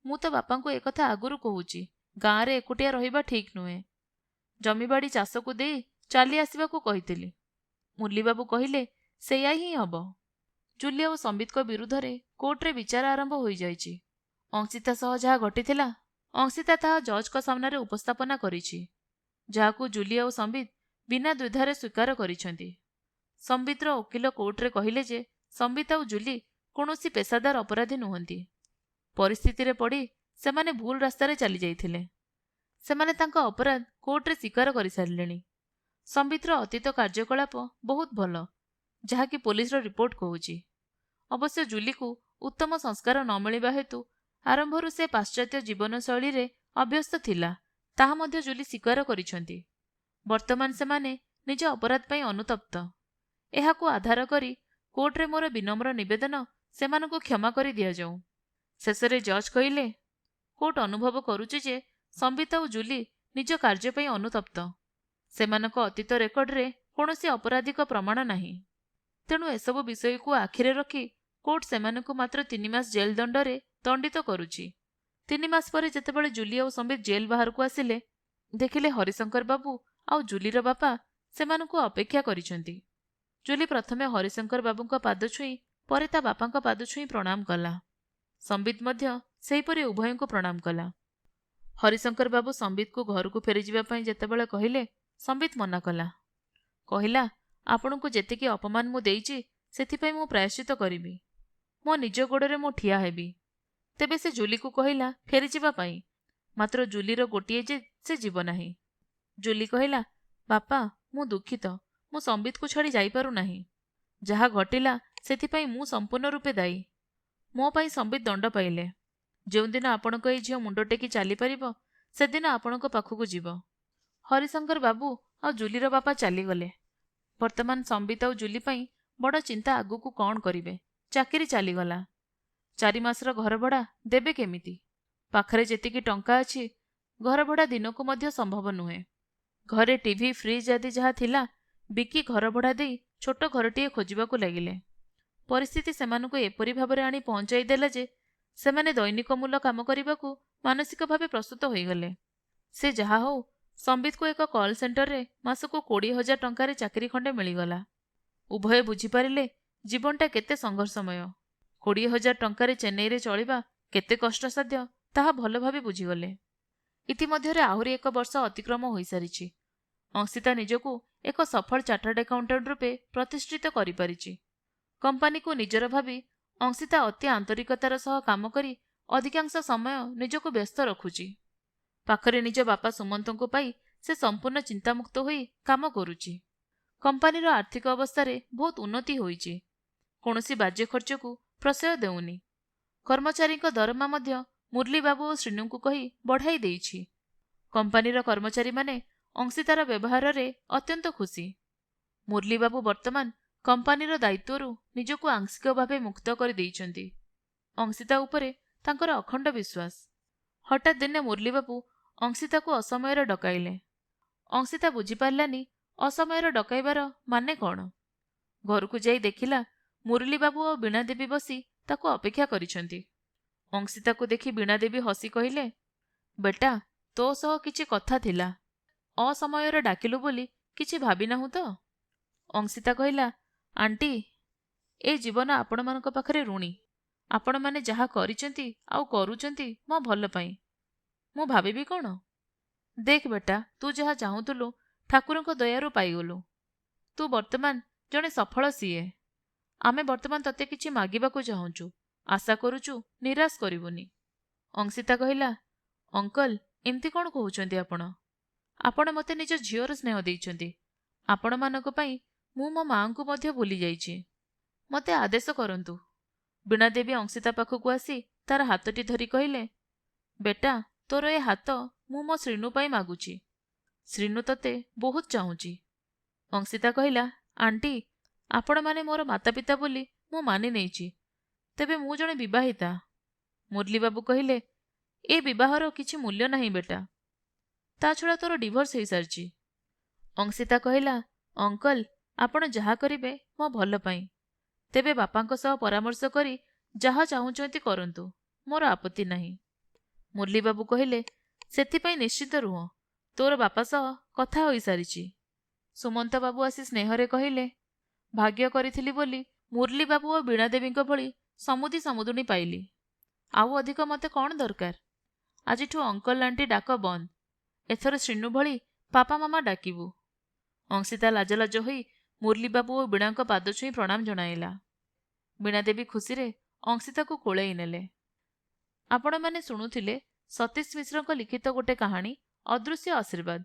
ମୁଁ ତ ବାପାଙ୍କୁ ଏକଥା ଆଗରୁ କହୁଛି, ଗାଁରେ ଏକୁଟିଆ ରହିବା ଠିକ୍ ନୁହେଁ। ଜମିବାଡ଼ି ଚାଷକୁ ଦେଇ ଚାଲି ଆସିବାକୁ କହିଥିଲି। ମୁରଲୀବାବୁ କହିଲେ, ସେଇଆ ହିଁ ହବ। ଜୁଲି ଆଉ ସମ୍ବିତଙ୍କ ବିରୁଦ୍ଧରେ କୋର୍ଟରେ ବିଚାର ଆରମ୍ଭ ହୋଇଯାଇଛି। ଅଂଶିତା ସହ ଯାହା ଘଟିଥିଲା, ଅଂଶିତା ତାହା ଜଜ୍ଙ୍କ ସାମ୍ନାରେ ଉପସ୍ଥାପନା କରିଛି, ଯାହାକୁ ଜୁଲି ଆଉ ସମ୍ବିତ ବିନା ଦ୍ୱିଧାରେ ସ୍ୱୀକାର କରିଛନ୍ତି। ସମ୍ବିତର ଓକିଲ କୋର୍ଟରେ କହିଲେ ଯେ ସମ୍ବିତ ଆଉ ଜୁଲି କୌଣସି ପେଶାଦାର ଅପରାଧୀ ନୁହନ୍ତି। ପରିସ୍ଥିତିରେ ପଡ଼ି ସେମାନେ ଭୁଲ ରାସ୍ତାରେ ଚାଲି ଯାଇଥିଲେ। ସେମାନେ ତାଙ୍କ ଅପରାଧ କୋର୍ଟରେ ସ୍ୱୀକାର କରିସାରିଲେଣି। ସମ୍ବିତର ଅତୀତ କାର୍ଯ୍ୟକଳାପ ବହୁତ ଭଲ, ଯାହାକି ପୋଲିସର ରିପୋର୍ଟ କହୁଛି। ଅବଶ୍ୟ ଜୁଲିକୁ ଉତ୍ତମ ସଂସ୍କାର ନ ମିଳିବା ହେତୁ ଆରମ୍ଭରୁ ସେ ପାଶ୍ଚାତ୍ୟ ଜୀବନଶୈଳୀରେ ଅଭ୍ୟସ୍ତ ଥିଲା, ତାହା ମଧ୍ୟ ଜୁଲି ସ୍ୱୀକାର କରିଛନ୍ତି। ବର୍ତ୍ତମାନ ସେମାନେ ନିଜ ଅପରାଧ ପାଇଁ ଅନୁତପ୍ତ। ଏହାକୁ ଆଧାର କରି କୋର୍ଟରେ ମୋର ବିନମ୍ର ନିବେଦନ ସେମାନଙ୍କୁ କ୍ଷମା କରି ଦିଆଯାଉ। ଶେଷରେ ଜଜ୍ କହିଲେ, କୋର୍ଟ ଅନୁଭବ କରୁଛି ଯେ ସମ୍ବିତ ଆଉ ଜୁଲି ନିଜ କାର୍ଯ୍ୟ ପାଇଁ ଅନୁତପ୍ତ। ସେମାନଙ୍କ ଅତୀତ ରେକର୍ଡରେ କୌଣସି ଅପରାଧିକ ପ୍ରମାଣ ନାହିଁ। ତେଣୁ ଏସବୁ ବିଷୟକୁ ଆଖିରେ ରଖି କୋର୍ଟ ସେମାନଙ୍କୁ ମାତ୍ର 3 ମାସ ଜେଲ୍ ଦଣ୍ଡରେ ଦଣ୍ଡିତ କରୁଛି। 3 ମାସ ପରେ ଯେତେବେଳେ ଜୁଲି ଆଉ ସମ୍ବିତ ଜେଲ୍ ବାହାରକୁ ଆସିଲେ, ଦେଖିଲେ ହରିଶଙ୍କର ବାବୁ ଆଉ ଜୁଲିର ବାପା ସେମାନଙ୍କୁ ଅପେକ୍ଷା କରିଛନ୍ତି। ଜୁଲି ପ୍ରଥମେ ହରିଶଙ୍କର ବାବୁଙ୍କ ପାଦ ଛୁଇଁ ପରେ ତା ବାପାଙ୍କ ପାଦ ଛୁଇଁ ପ୍ରଣାମ କଲା। ସମ୍ବିତ ମଧ୍ୟ ସେହିପରି ଉଭୟଙ୍କୁ ପ୍ରଣାମ କଲା। ହରିଶଙ୍କର ବାବୁ ସମ୍ବିତକୁ ଘରକୁ ଫେରିଯିବା ପାଇଁ ଯେତେବେଳେ କହିଲେ, ସମ୍ବିତ ମନା କଲା। କହିଲା, ଆପଣଙ୍କୁ ଯେତିକି ଅପମାନ ମୁଁ ଦେଇଛି ସେଥିପାଇଁ ମୁଁ ପ୍ରାୟଶ୍ଚିତ କରିବି। ମୋ ନିଜ ଗୋଡ଼ରେ ମୁଁ ଠିଆ ହେବି। ତେବେ ସେ ଜୁଲିକୁ କହିଲା ଫେରିଯିବା ପାଇଁ, ମାତ୍ର ଜୁଲିର ଗୋଟିଏ ଯେ ସେ ଯିବ ନାହିଁ। ଜୁଲି କହିଲା, ବାପା, ମୁଁ ଦୁଃଖିତ, ମୁଁ ସମ୍ବିତକୁ ଛାଡ଼ି ଯାଇପାରୁନାହିଁ। ଯାହା ଘଟିଲା ସେଥିପାଇଁ ମୁଁ ସମ୍ପୂର୍ଣ୍ଣ ରୂପେ ଦାୟୀ। ମୋ ପାଇଁ ସମ୍ବିତ ଦଣ୍ଡ ପାଇଲେ। ଯେଉଁଦିନ ଆପଣଙ୍କ ଏଇ ଝିଅ ମୁଣ୍ଡ ଟେକି ଚାଲିପାରିବ, ସେଦିନ ଆପଣଙ୍କ ପାଖକୁ ଯିବ। ହରିଶଙ୍କର ବାବୁ ଆଉ ଜୁଲିର ବାପା ଚାଲିଗଲେ। ବର୍ତ୍ତମାନ ସମ୍ବିତ ଆଉ ଜୁଲି ପାଇଁ ବଡ଼ ଚିନ୍ତା ଆଗକୁ କ'ଣ କରିବେ। ଚାକିରି ଚାଲିଗଲା। 4 ମାସର ଘର ଭଡ଼ା ଦେବେ କେମିତି? ପାଖରେ ଯେତିକି ଟଙ୍କା ଅଛି, ଘର ଭଡ଼ା ଦିନକୁ ମଧ୍ୟ ସମ୍ଭବ ନୁହେଁ। ଘରେ ଟିଭି, ଫ୍ରିଜ୍ ଆଦି ଯାହା ଥିଲା ବିକି ଘର ଭଡ଼ା ଦେଇ ଛୋଟ ଘରଟିଏ ଖୋଜିବାକୁ ଲାଗିଲେ। ପରିସ୍ଥିତି ସେମାନଙ୍କୁ ଏପରି ଭାବରେ ଆଣି ପହଞ୍ଚାଇ ଦେଲା ଯେ ସେମାନେ ଦୈନିକ ମୂଲ କାମ କରିବାକୁ ମାନସିକ ଭାବେ ପ୍ରସ୍ତୁତ ହୋଇଗଲେ। ସେ ଯାହା ହଉ, ସମ୍ବିତକୁ ଏକ କଲ୍ ସେଣ୍ଟରରେ ମାସକୁ 20,000 ଟଙ୍କାରେ ଚାକିରି ଖଣ୍ଡେ ମିଳିଗଲା। ଉଭୟ ବୁଝିପାରିଲେ ଜୀବନଟା କେତେ ସଂଘର୍ଷମୟ। 20,000 ଟଙ୍କାରେ ଚେନ୍ନାଇରେ ଚଳିବା କେତେ କଷ୍ଟସାଧ୍ୟ ତାହା ଭଲ ଭାବେ ବୁଝିଗଲେ। ଇତିମଧ୍ୟରେ ଆହୁରି 1 ବର୍ଷ ଅତିକ୍ରମ ହୋଇସାରିଛି। ଅଂଶିତା ନିଜକୁ ଏକ ସଫଳ ଚାର୍ଟାର୍ଡ ଆକାଉଣ୍ଟାଣ୍ଟ ରୂପେ ପ୍ରତିଷ୍ଠିତ କରିପାରିଛି। କମ୍ପାନୀକୁ ନିଜର ଭାବି ଅଂଶିତା ଅତି ଆନ୍ତରିକତାର ସହ କାମ କରି ଅଧିକାଂଶ ସମୟ ନିଜକୁ ବ୍ୟସ୍ତ ରଖୁଛି। ପାଖରେ ନିଜ ବାପା ସୁମନ୍ତଙ୍କୁ ପାଇ ସେ ସମ୍ପୂର୍ଣ୍ଣ ଚିନ୍ତାମୁକ୍ତ ହୋଇ କାମ କରୁଛି। କମ୍ପାନୀର ଆର୍ଥିକ ଅବସ୍ଥାରେ ବହୁତ ଉନ୍ନତି ହୋଇଛି। କୌଣସି ବାଜ୍ୟ ଖର୍ଚ୍ଚକୁ ପ୍ରଶ୍ରୟ ଦେଉନି। କର୍ମଚାରୀଙ୍କ ଦରମା ମଧ୍ୟ ମୁରଲୀବାବୁ ଓ ଶ୍ରୀନୁଙ୍କୁ କହି ବଢ଼ାଇ ଦେଇଛି। କମ୍ପାନୀର କର୍ମଚାରୀମାନେ ଅଂଶିତାର ବ୍ୟବହାରରେ ଅତ୍ୟନ୍ତ ଖୁସି। ମୁରଲୀବାବୁ ବର୍ତ୍ତମାନ କମ୍ପାନୀର ଦାୟିତ୍ୱରୁ ନିଜକୁ ଆଂଶିକ ଭାବେ ମୁକ୍ତ କରିଦେଇଛନ୍ତି। ଅଂଶିତା ଉପରେ ତାଙ୍କର ଅଖଣ୍ଡ ବିଶ୍ୱାସ। ହଠାତ୍ ଦିନେ ମୁରଲୀବାବୁ ଅଂଶିତାକୁ ଅସମୟରେ ଡକାଇଲେ। ଅଂଶିତା ବୁଝିପାରିଲାନି ଅସମୟରେ ଡକାଇବାର ମାନେ କ'ଣ। ଘରକୁ ଯାଇ ଦେଖିଲା ମୁରଲୀବାବୁ ଓ ବୀଣାଦେବୀ ବସି ତାକୁ ଅପେକ୍ଷା କରିଛନ୍ତି। ଅଂଶିତାକୁ ଦେଖି ବୀଣାଦେବୀ ହସି କହିଲେ, ବେଟା, ତୋ ସହ କିଛି କଥା ଥିଲା। ଅସମୟରେ ଡାକିଲୁ ବୋଲି କିଛି ଭାବିନାହୁଁ ତ? ଅଂଶିତା କହିଲା, ଆଣ୍ଟି, ଏ ଜୀବନ ଆପଣମାନଙ୍କ ପାଖରେ ଋଣୀ। ଆପଣମାନେ ଯାହା କରିଛନ୍ତି ଆଉ କରୁଛନ୍ତି ମୋ ଭଲ ପାଇଁ। ମୁଁ ଭାବିବି କ'ଣ? ଦେଖ ବେଟା, ତୁ ଯାହା ଚାହୁଁଥିଲୁ ଠାକୁରଙ୍କ ଦୟାରୁ ପାଇଗଲୁ। ତୁ ବର୍ତ୍ତମାନ ଜଣେ ସଫଳ ସିଏ। ଆମେ ବର୍ତ୍ତମାନ ତତେ କିଛି ମାଗିବାକୁ ଚାହୁଁଛୁ। ଆଶା କରୁଛୁ ନିରାଶ କରିବୁନି। ଅଂଶିତା କହିଲା, ଅଙ୍କଲ, ଏମିତି କ'ଣ କହୁଛନ୍ତି ଆପଣ? ଆପଣ ମୋତେ ନିଜ ଝିଅର ସ୍ନେହ ଦେଇଛନ୍ତି। ଆପଣମାନଙ୍କ ପାଇଁ ମୁଁ ମୋ ମାଆଙ୍କୁ ମଧ୍ୟ ଭୁଲି ଯାଇଛି। ମୋତେ ଆଦେଶ କରନ୍ତୁ। ବୀଣାଦେବୀ ଅଂଶିତା ପାଖକୁ ଆସି ତାର ହାତଟି ଧରି କହିଲେ, ବେଟା, ତୋର ଏ ହାତ ମୁଁ ମୋ ଶ୍ରୀନୁ ପାଇଁ ମାଗୁଛି। ଶ୍ରୀନୁ ତତେ ବହୁତ ଚାହୁଁଛି। ଅଂଶିତା କହିଲା, ଆଣ୍ଟି, ଆପଣମାନେ ମୋର ମାତାପିତା ବୋଲି ମୁଁ ମାନି ନେଇଛି। ତେବେ ମୁଁ ଜଣେ ବିବାହିତା। ମୁରଲୀବାବୁ କହିଲେ, ଏ ବିବାହର କିଛି ମୂଲ୍ୟ ନାହିଁ ବେଟା। ତା ଛଡ଼ା ତୋର ଡିଭୋର୍ସ ହୋଇସାରିଛି। ଅଂଶିତା କହିଲା, ଅଙ୍କଲ, ଆପଣ ଯାହା କରିବେ ମୋ ଭଲ ପାଇଁ। ତେବେ ବାପାଙ୍କ ସହ ପରାମର୍ଶ କରି ଯାହା ଚାହୁଁଛନ୍ତି କରନ୍ତୁ। ମୋର ଆପତ୍ତି ନାହିଁ। ମୁରଲୀବାବୁ କହିଲେ, ସେଥିପାଇଁ ନିଶ୍ଚିତ ରୁହ। ତୋର ବାପା ସହ କଥା ହୋଇସାରିଛି। ସୁମନ୍ତ ବାବୁ ଆସି ସ୍ନେହରେ କହିଲେ, ଭାଗ୍ୟ କରିଥିଲି ବୋଲି ମୁରଲୀବାବୁ ଓ ବୀଣାଦେବୀଙ୍କ ଭଳି ସମୁଦି ସମୁଦୁଣୀ ପାଇଲି। ଆଉ ଅଧିକ ମୋତେ କ'ଣ ଦରକାର? ଆଜିଠୁ ଅଙ୍କଲ ଆଣ୍ଟି ଡାକ ବନ୍ଦ। ଏଥର ଶ୍ରୀନୁ ଭଳି ପାପା ମାମା ଡାକିବୁ। ଅଂଶିତା ଲାଜ ଲାଜ ହୋଇ ମୁରଲୀବାବୁ ଓ ବୀଣାଙ୍କ ପାଦ ଛୁଇଁ ପ୍ରଣାମ ଜଣାଇଲା। ବୀଣାଦେବୀ ଖୁସିରେ ଅଂଶିତାକୁ କୋଳେଇ ନେଲେ। ଆପଣମାନେ ଶୁଣୁଥିଲେ ସତୀଶ ମିଶ୍ରଙ୍କ ଲିଖିତ ଗୋଟେ କାହାଣୀ ଅଦୃଶ୍ୟ ଆଶୀର୍ବାଦ।